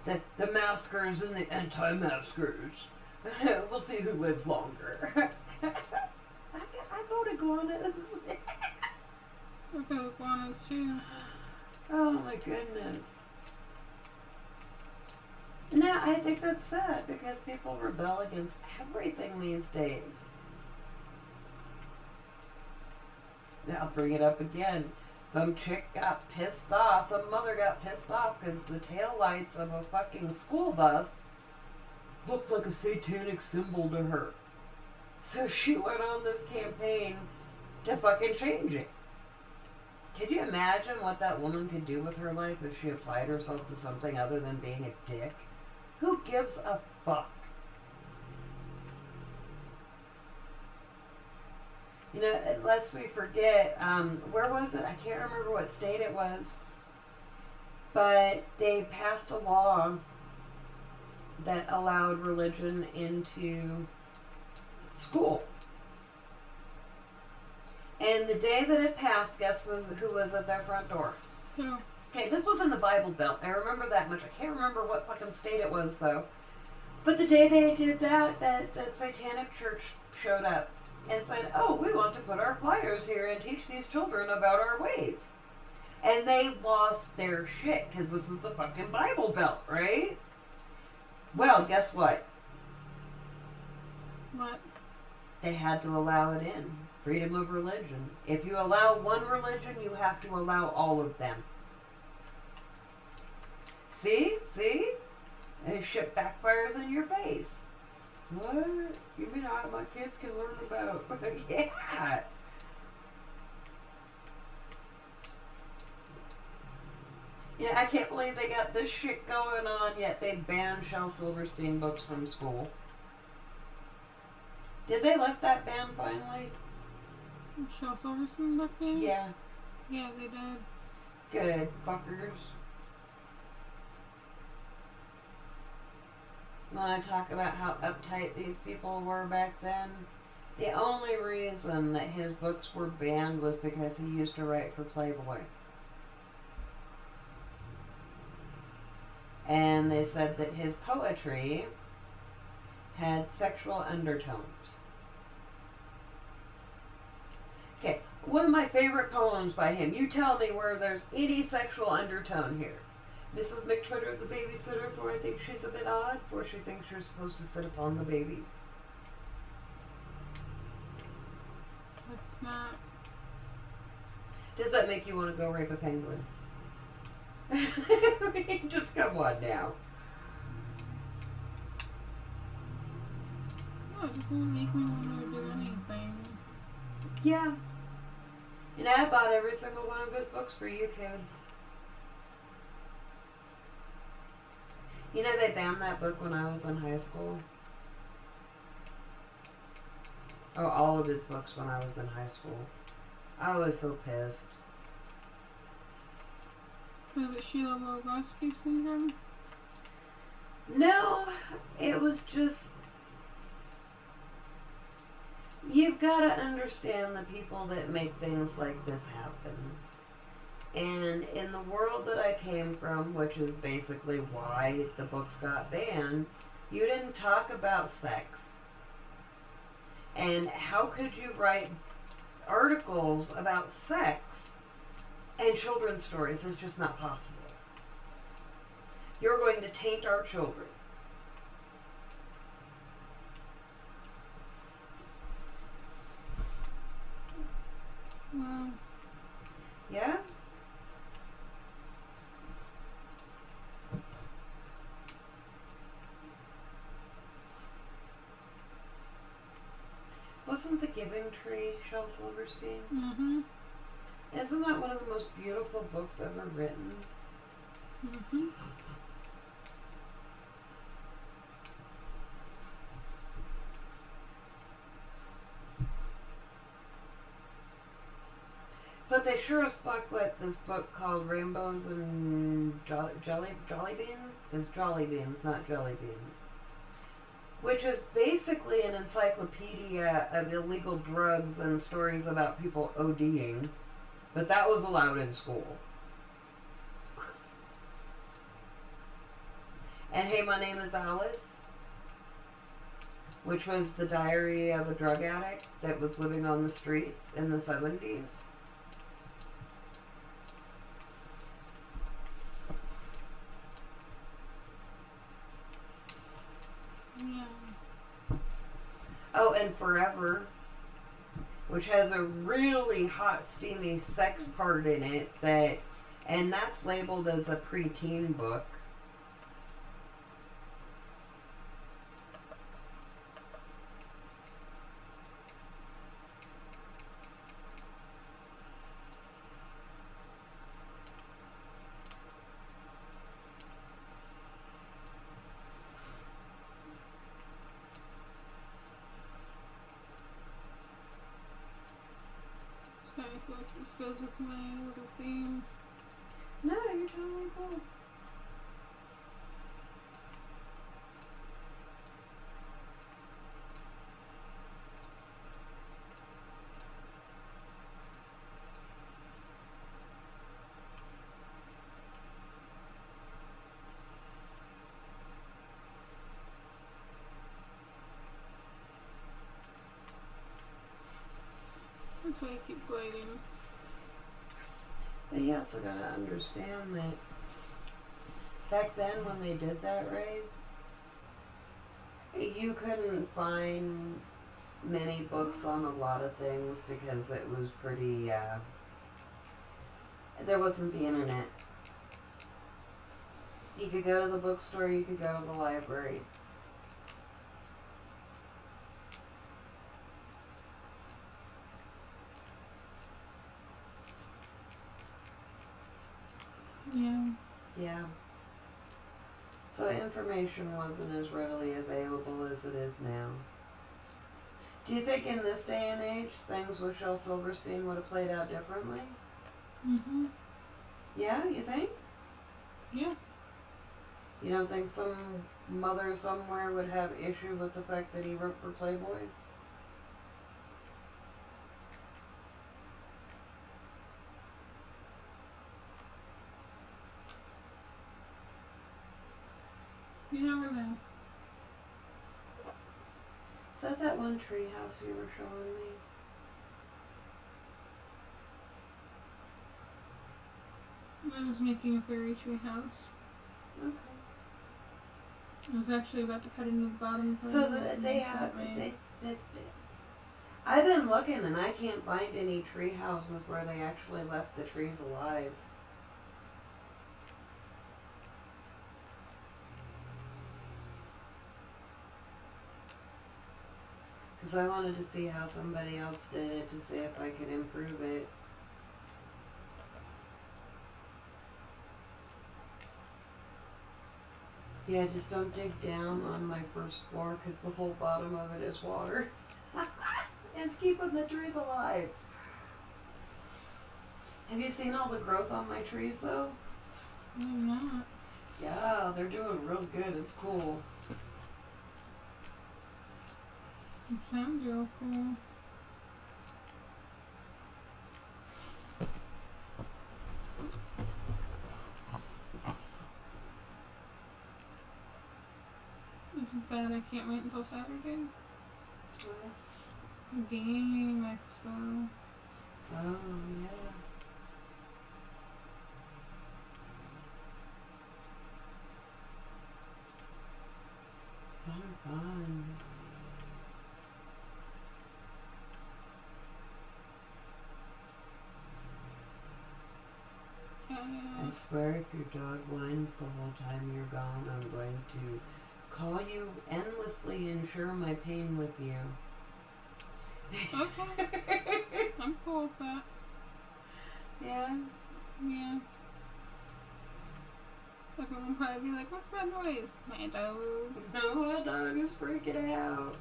The maskers and the anti-maskers. We'll see who lives longer. I vote iguanas. I vote iguanas too. Oh my goodness. No, I think that's sad because people rebel against everything these days. Now I'll bring it up again. Some chick got pissed off, some mother got pissed off because the taillights of a fucking school bus looked like a satanic symbol to her. So she went on this campaign to fucking change it. Can you imagine what that woman could do with her life if she applied herself to something other than being a dick? Who gives a fuck? You know, lest we forget, where was it? I can't remember what state it was. But they passed a law that allowed religion into school. And the day that it passed, guess who was at their front door? Who? Okay, this was in the Bible Belt. I remember that much. I can't remember what fucking state it was, though. But the day they did that, the Satanic Church showed up and said, oh, we want to put our flyers here and teach these children about our ways. And they lost their shit, because this is the fucking Bible Belt, right? Well, guess what? What? They had to allow it in. Freedom of religion. If you allow one religion, you have to allow all of them. See? See? And shit backfires in your face. What? You mean my kids can learn about? Yeah. Yeah, I can't believe they got this shit going on, yet they banned Shel Silverstein books from school. Did they lift that ban finally? Shel Silverstein book game? Yeah. Yeah, they did. Good, fuckers. Want to talk about how uptight these people were back then? The only reason that his books were banned was because he used to write for Playboy. And they said that his poetry had sexual undertones. Okay, one of my favorite poems by him. You tell me where there's any sexual undertone here. Mrs. McTwitter is a babysitter, for I think she's a bit odd, for she thinks you're supposed to sit upon the baby. It's not. Does that make you want to go rape a penguin? I mean, just come on now. No, it doesn't make me want to do anything. Yeah. And I bought every single one of his books for you kids. You know, they banned that book when I was in high school. Oh, all of his books when I was in high school. I was so pissed. Was it Sheila Bobrovsky syndrome? No, it was just. You've got to understand the people that make things like this happen. And in the world that I came from, which is basically why the books got banned, you didn't talk about sex. And how could you write articles about sex and children's stories? It's just not possible. You're going to taint our children. Wow. Yeah? Wasn't The Giving Tree Shel Silverstein? Mm-hmm. Isn't that one of the most beautiful books ever written? Mm-hmm. But they sure as fuck let this book called Rainbows and Jolly Beans? It's Jolly Beans, not Jelly Beans. Which is basically an encyclopedia of illegal drugs and stories about people ODing. But that was allowed in school. And Hey, My Name is Alice, which was the diary of a drug addict that was living on the streets in the 70s. Yeah. Oh, and Forever, which has a really hot, steamy sex part in it and that's labeled as a preteen book. Sorry if this goes with my little theme. No, you're totally cool. That's why I keep waiting. But you also gotta understand that back then when they did that raid, you couldn't find many books on a lot of things because it was pretty, there wasn't the internet. You could go to the bookstore, you could go to the library. Yeah. Yeah. So information wasn't as readily available as it is now. Do you think in this day and age things with Shel Silverstein would have played out differently? Mm-hmm. Yeah, you think? Yeah. You don't think some mother somewhere would have issue with the fact that he wrote for Playboy? You never know. Is that one treehouse you were showing me? I was making a fairy tree house. Okay. I was actually about to cut into the bottom part. So they have. I've been looking and I can't find any tree houses where they actually left the trees alive. Because I wanted to see how somebody else did it to see if I could improve it. Yeah, just don't dig down on my first floor because the whole bottom of it is water. It's keeping the trees alive. Have you seen all the growth on my trees though? I'm not. Yeah, they're doing real good. It's cool. It sounds real cool. It's bad I can't wait until Saturday. What? Game Expo. Oh, yeah. Fun. I swear if your dog whines the whole time you're gone, I'm going to call you endlessly and share my pain with you. Okay. I'm cool with that. Yeah? Yeah. Everyone will probably be like, what's that noise? My dog. No, my dog is freaking out.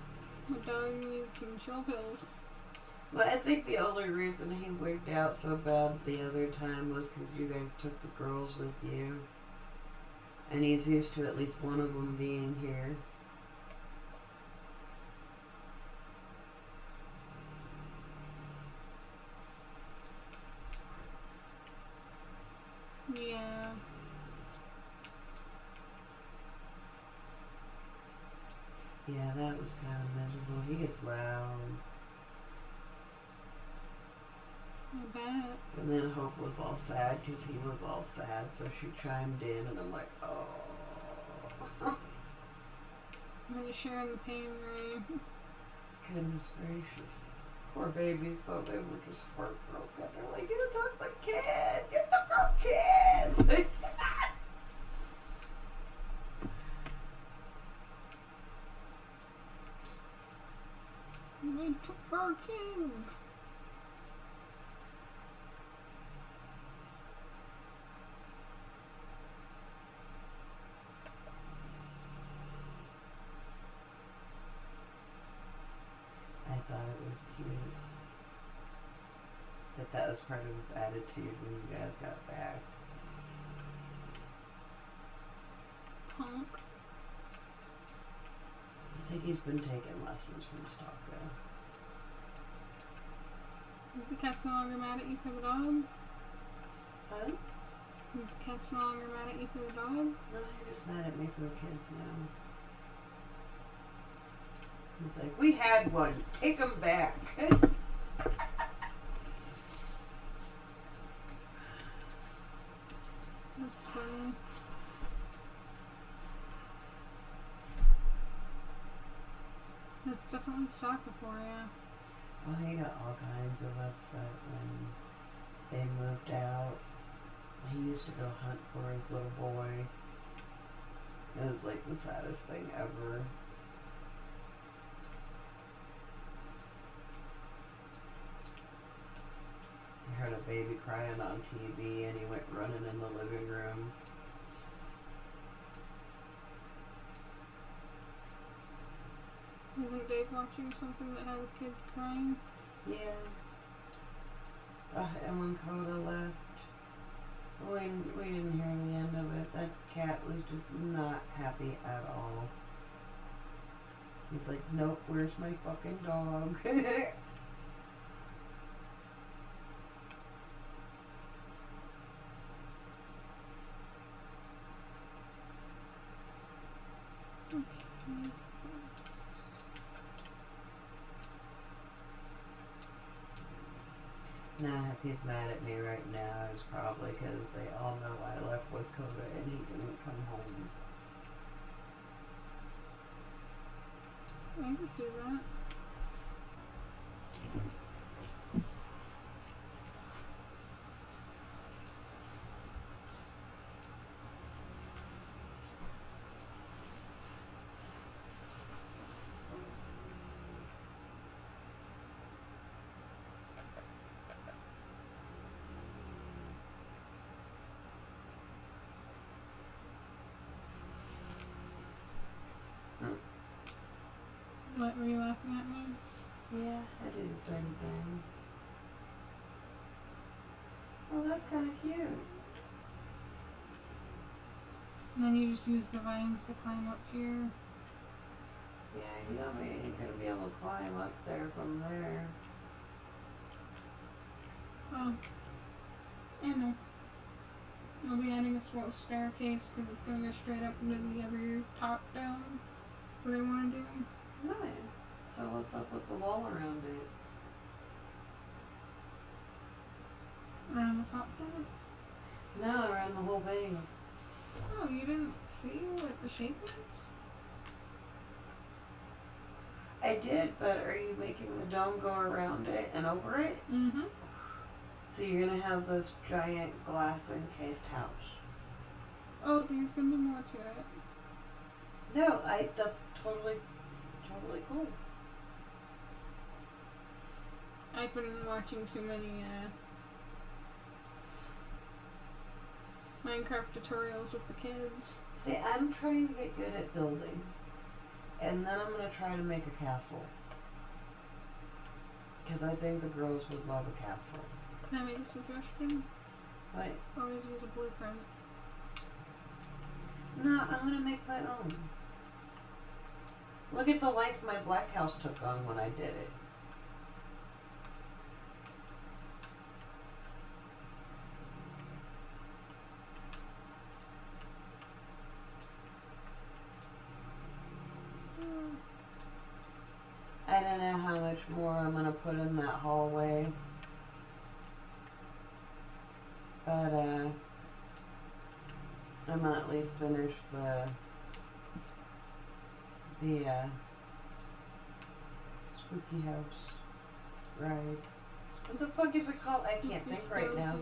My dog needs some chill pills. Well, I think the only reason he wigged out so bad the other time was because you guys took the girls with you. And he's used to at least one of them being here. Yeah. Yeah, that was kind of miserable. He gets loud. I bet. And then Hope was all sad because he was all sad, so she chimed in, and I'm like, oh. I'm gonna share in the pain, right? Goodness gracious. Poor babies, though, they were just heartbroken. They're like, you took the kids! You took our kids! They took our kids. I thought it was cute. But that was part of his attitude when you guys got back. Punk. I think he's been taking lessons from Stalka. Is the cat's no longer mad at you for the dog? Huh? Is the cat's no longer mad at you for the dog? No, you're just mad at me for the kids now. He's like, we had one. Take them back. That's funny. That's definitely Stalker for you. Well, he got all kinds of upset when they moved out. He used to go hunt for his little boy. It was like the saddest thing ever. He heard a baby crying on TV and he went running in the living room. Isn't Dave watching something that had a kid crying? Yeah. And when Coda left, we didn't hear the end of it. That cat was just not happy at all. He's like, nope, where's my fucking dog? Nah, if he's mad at me right now, it's probably because they all know I left with Coda and he didn't come home. I can see that. What were you laughing at me? Yeah, I do the same thing. Oh, that's kind of cute. And then you just use the vines to climb up here. Yeah, you know, I ain't gonna be able to climb up there from there. Oh, I know. I'll be adding a small staircase because it's going to go straight up into the other top down. What I want to do. Nice. So what's up with the wall around it? Around the top down? No, around the whole thing. Oh, you didn't see what the shape is? I did, but are you making the dome go around it and over it? Mm-hmm. So you're gonna have this giant glass encased house. Oh, there's going to be more to it. No, that's totally cool. I've been watching too many Minecraft tutorials with the kids. See, I'm trying to get good at building. And then I'm gonna try to make a castle. Because I think the girls would love a castle. Can I make a suggestion? What? Always use a blueprint. No, I'm gonna make my own. Look at the life my black house took on when I did it. I don't know how much more I'm gonna put in that hallway. But I'm gonna at least finish the spooky house ride. What the fuck is it called? I can't think right now.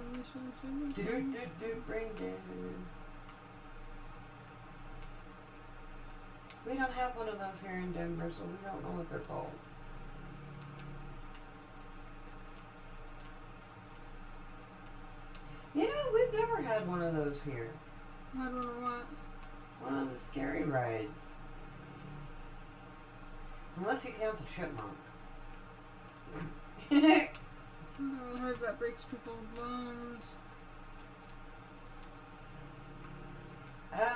Brain dead. We don't have one of those here in Denver, so we don't know what they're called. You know, we've never had one of those here. I don't know what. One of the scary rides. Unless you count the chipmunk. I heard that breaks people's bones.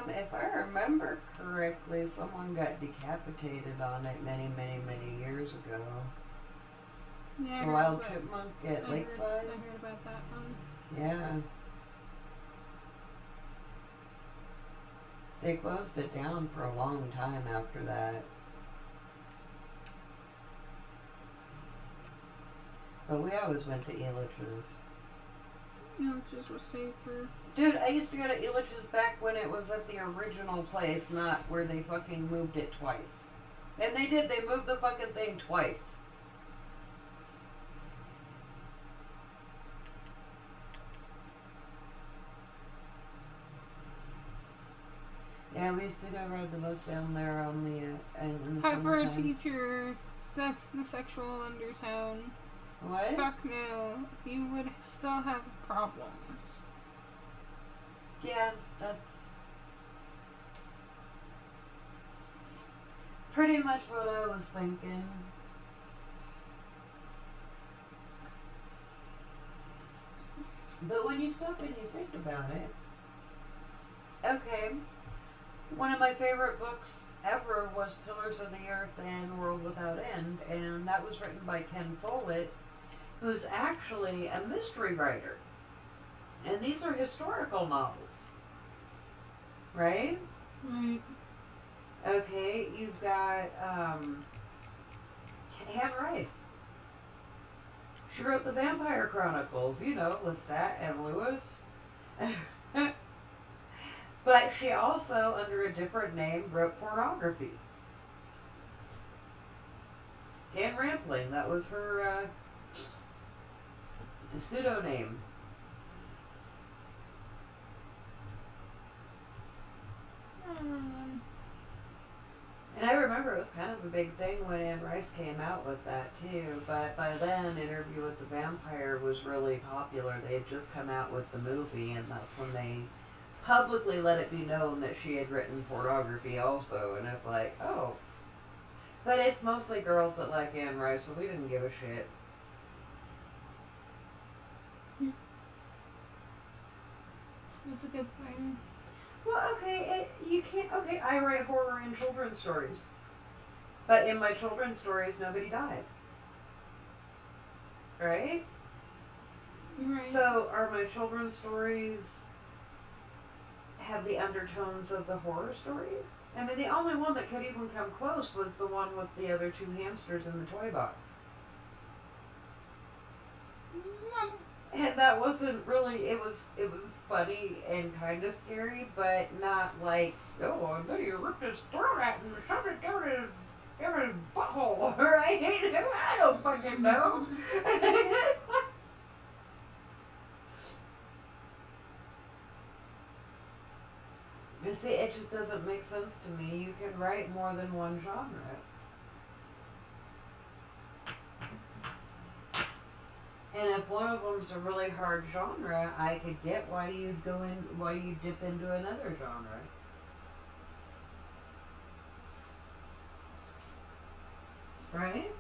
If I remember correctly, someone got decapitated on it many, many, many years ago. Yeah, I The heard wild about, chipmunk at I Lakeside? heard about that one. Yeah. They closed it down for a long time after that. But we always went to Elitch's. Elitch's was safer. Dude, I used to go to Elitch's back when it was at the original place, not where they fucking moved it twice. And they did, they moved the fucking thing twice. Yeah, we used to go ride the bus down there on the in the Hi for a summertime. teacher. That's the sexual undertone. What? Fuck no. You would still have problems. Yeah, that's pretty much what I was thinking. But when you stop and you think about it, okay, one of my favorite books ever was Pillars of the Earth and World Without End, and that was written by Ken Follett, who's actually a mystery writer. And these are historical novels. Right? Right. Okay, you've got Anne Rice. She wrote the Vampire Chronicles, you know, Lestat and Lewis. But she also, under a different name, wrote pornography. Anne Rampling, that was her pseudonym. And I remember it was kind of a big thing when Anne Rice came out with that too, but by then Interview with the Vampire was really popular. They had just come out with the movie, and that's when they publicly let it be known that she had written pornography also, and it's like, oh, But it's mostly girls that like Anne Rice, so we didn't give a shit. That's a good thing. Well, okay, you can't. Okay, I write horror in children's stories, but in my children's stories, nobody dies. Right? Right. So, are my children's stories have the undertones of the horror stories? I mean, the only one that could even come close was the one with the other two hamsters in the toy box. And that wasn't really, it was funny and kind of scary, but not like, oh, I bet you ripped his throat out and shoved it down his butthole, right? I don't fucking know. You see, it just doesn't make sense to me. You can write more than one genre. And if one of them's a really hard genre, I could get why you'd dip into another genre. Right?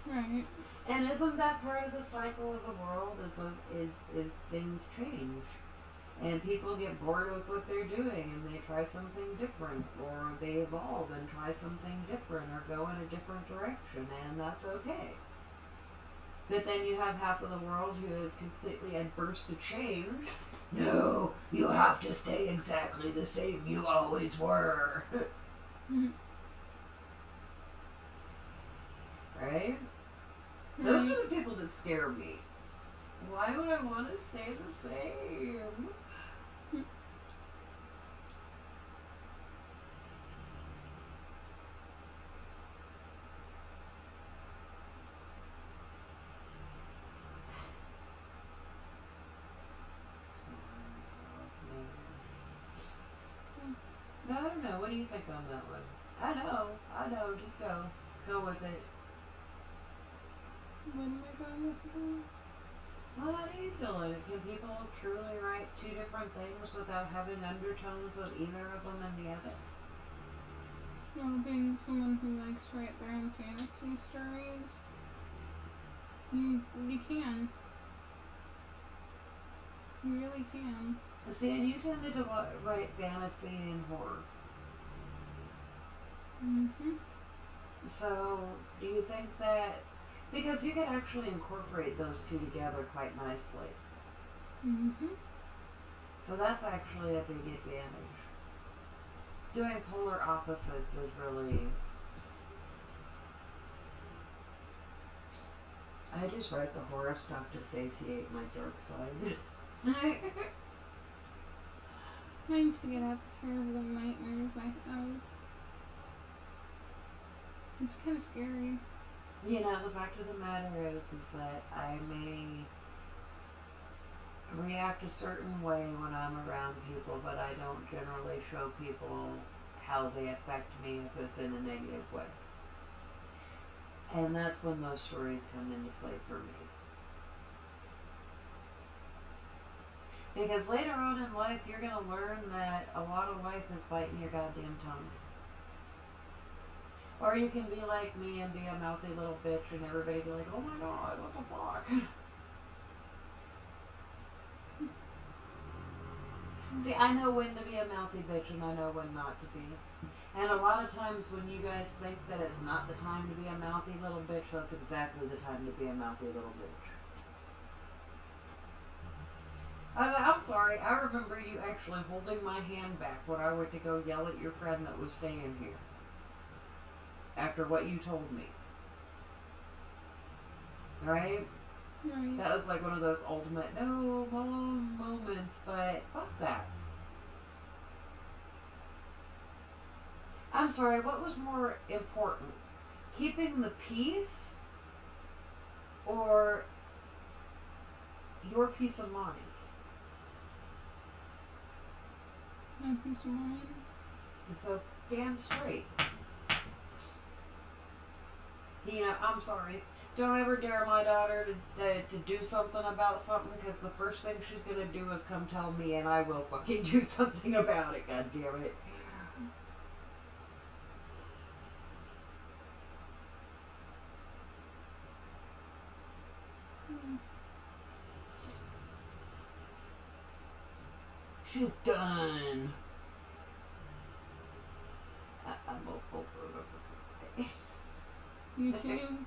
Right. And isn't that part of the cycle of the world? Is things change, and people get bored with what they're doing, and they try something different, or they evolve and try something different, or go in a different direction, and that's okay. But then you have half of the world who is completely adverse to change. No, you have to stay exactly the same you always were. Right? Those are the people that scare me. Why would I want to stay the same? No, I don't know. What do you think on that one? I know. Just go. Go with it. What am I going with it? Well, how do you feel it? Can people truly write two different things without having undertones of either of them and the other? Well, being someone who likes to write their own fantasy stories, you can. You really can. See, and you tended to write fantasy and horror. Mm-hmm. So, do you think that... Because you can actually incorporate those two together quite nicely. Mm-hmm. So that's actually a big advantage. Doing polar opposites is really... I just write the horror stuff to satiate my dark side. Trying to get out the terrible nightmares I have. It's kind of scary. You know, the fact of the matter is that I may react a certain way when I'm around people, but I don't generally show people how they affect me if it's in a negative way. And that's when those stories come into play for me. Because later on in life, you're going to learn that a lot of life is biting your goddamn tongue. Or you can be like me and be a mouthy little bitch and everybody be like, oh my god, what the fuck? See, I know when to be a mouthy bitch and I know when not to be. And a lot of times when you guys think that it's not the time to be a mouthy little bitch, that's exactly the time to be a mouthy little bitch. I'm sorry, I remember you actually holding my hand back when I went to go yell at your friend that was staying here. After what you told me. Right? Right. That was like one of those ultimate no mom moments, but fuck that. I'm sorry, what was more important? Keeping the peace or your peace of mind? My peace of mind. It's so damn straight. You know, I'm sorry. Don't ever dare my daughter to do something about something, because the first thing she's going to do is come tell me, and I will fucking do something about it, god damn it. She's done. I'm hopeful for another day. You too.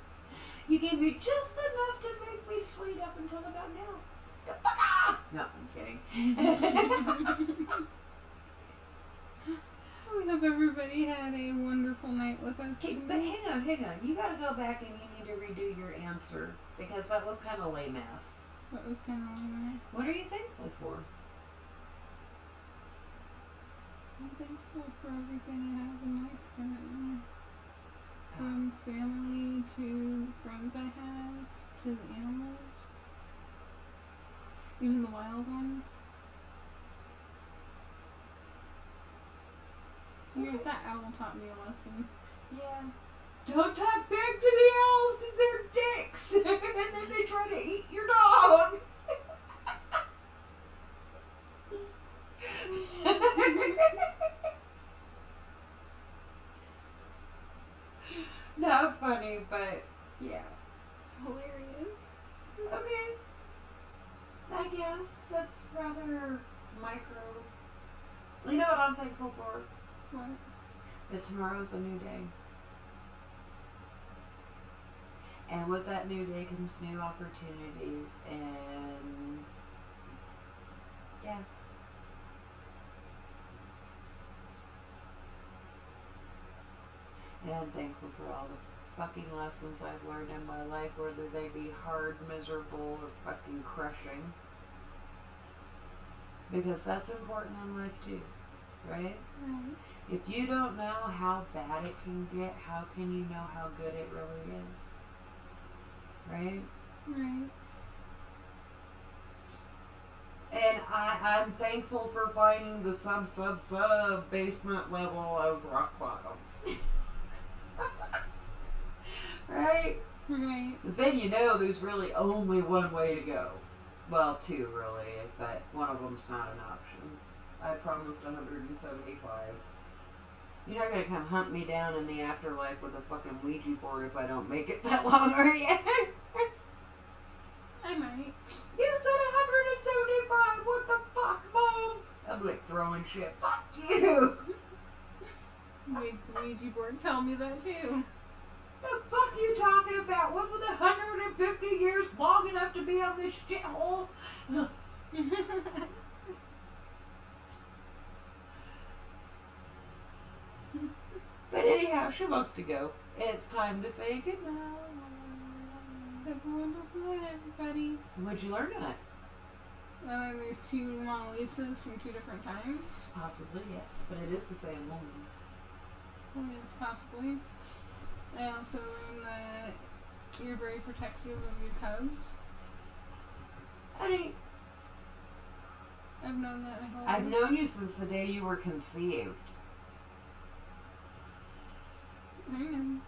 You gave me just enough to make me sweet up until about now. Fuck off! No, I'm kidding. We hope everybody had a wonderful night with us But tonight. hang on. You gotta go back and you need to redo your answer because that was kind of lame ass. That was kind of really nice. What are you thankful for? I'm thankful for everything I have in life currently. From family to friends I have to the animals. Even the wild ones. Okay. That owl taught me a lesson. Yeah. Don't talk back to the owls because they're dicks. And then they try to eat your dog. Not funny, but yeah. It's hilarious. Okay. I guess that's rather micro. You know what I'm thankful for? What? That tomorrow's a new day. And with that new day comes new opportunities and yeah. And I'm thankful for all the fucking lessons I've learned in my life, whether they be hard, miserable, or fucking crushing. Because that's important in life too, right? Right. If you don't know how bad it can get, how can you know how good it really is? Right? Right. And I'm thankful for finding the sub basement level of rock bottom. Right? Right. Because then you know there's really only one way to go. Well, two really, but one of them's not an option. I promised 175. You're not gonna come hunt me down in the afterlife with a fucking Ouija board if I don't make it that long, are you? I might. You said 175. What the fuck, Mom? I'm like throwing shit. Fuck you. Make the Ouija board tell me that too. The fuck you talking about? Wasn't 150 years long enough to be on this shithole? But anyhow, she wants to go. It's time to say goodnight. Have a wonderful night, everybody. What'd you learn tonight? I learned there's two Mona Lisas from two different times. Possibly, yes. But it is the same woman. Yes, possibly. I also learned that you're very protective of your cubs. Honey, I've known that my whole I've life. known you since the day you were conceived. I know.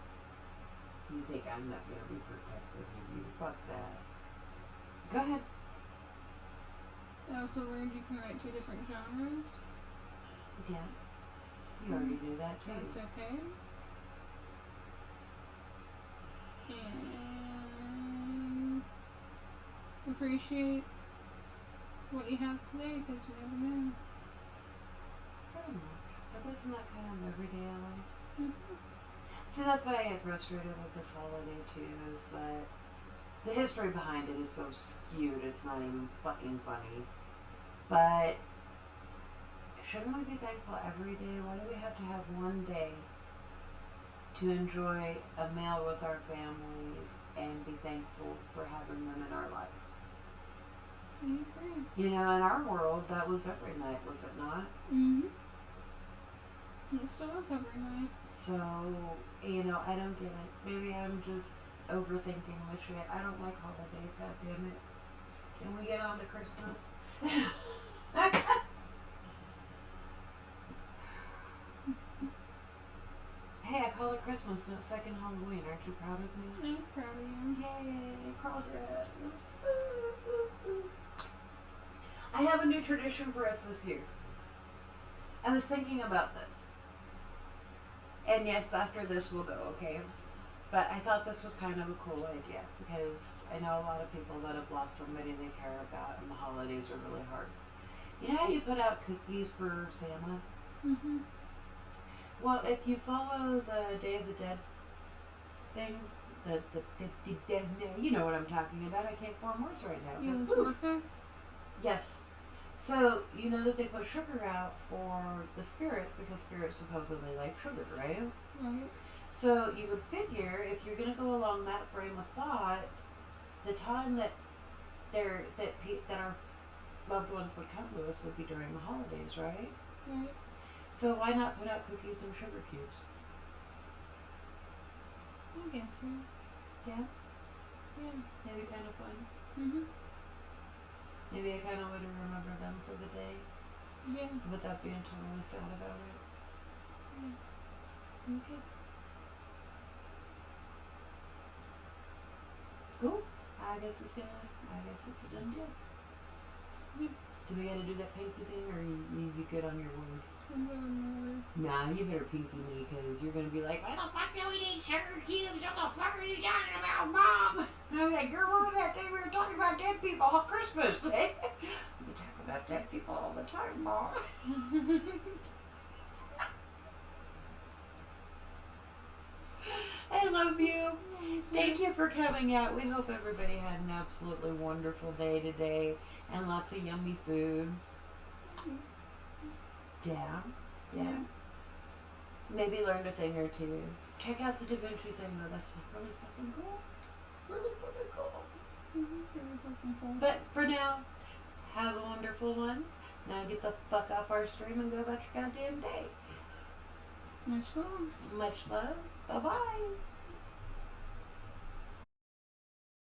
You think I'm not going to be protective of you? Fuck that. Go ahead. I also learned you can write two different genres. Yeah. You already knew that too. That's okay. And appreciate what you have today because you never know. Pretty much. But isn't that kind of everyday life? Mm-hmm. See, that's why I get frustrated with this holiday too, is that the history behind it is so skewed, it's not even fucking funny. But shouldn't we be thankful every day? Why do we have to have one day to enjoy a meal with our families and be thankful for having them in our lives? I agree. You know, in our world, that was every night, was it not? Mm-hmm. It still is every night. So, you know, I don't get it. Maybe I'm just overthinking the shit. I don't like holidays, god damn it. Can we get on to Christmas? Hey, I call it Christmas, not second Halloween. Aren't you proud of me? I'm proud of you. Yay, progress. Ooh, ooh, ooh. I have a new tradition for us this year. I was thinking about this. And yes, after this we'll go, okay? But I thought this was kind of a cool idea because I know a lot of people that have lost somebody they care about and the holidays are really hard. You know how you put out cookies for Santa? Mhm. Well, if you follow the Day of the Dead thing, you know what I'm talking about. I can't form words right now. Yeah, this Woo. worker. Yes. So, you know that they put sugar out for the spirits because spirits supposedly like sugar, right? Right. So, you would figure if you're going to go along that frame of thought, the time that our loved ones would come to us would be during the holidays, right? Right. So, why not put out cookies and sugar cubes? I get you. Yeah, Yeah. maybe kind of fun. Mhm. Maybe I kind of want to remember them for the day Yeah. without being totally sad about it. Yeah. Okay. Cool. I guess it's a done deal. Yeah. Do we gotta do that pinky thing, or you good on your word? I'm going Nah, you better pinky me, because you're gonna be like, why the fuck do we need sugar cubes? What the fuck are you talking about, Mom? And I'm like, you're remember that thing we were talking about dead people on Christmas, eh? We talk about dead people all the time, Mom. more. I love you. Thank you for coming out. We hope everybody had an absolutely wonderful day today and lots of yummy food. Yeah. Yeah. Maybe learned a thing or two. Check out the Da Vinci thing though. That's really fucking cool. Really fucking cool. But for now, have a wonderful one. Now get the fuck off our stream and go about your goddamn day. Much love. Much love. Bye bye.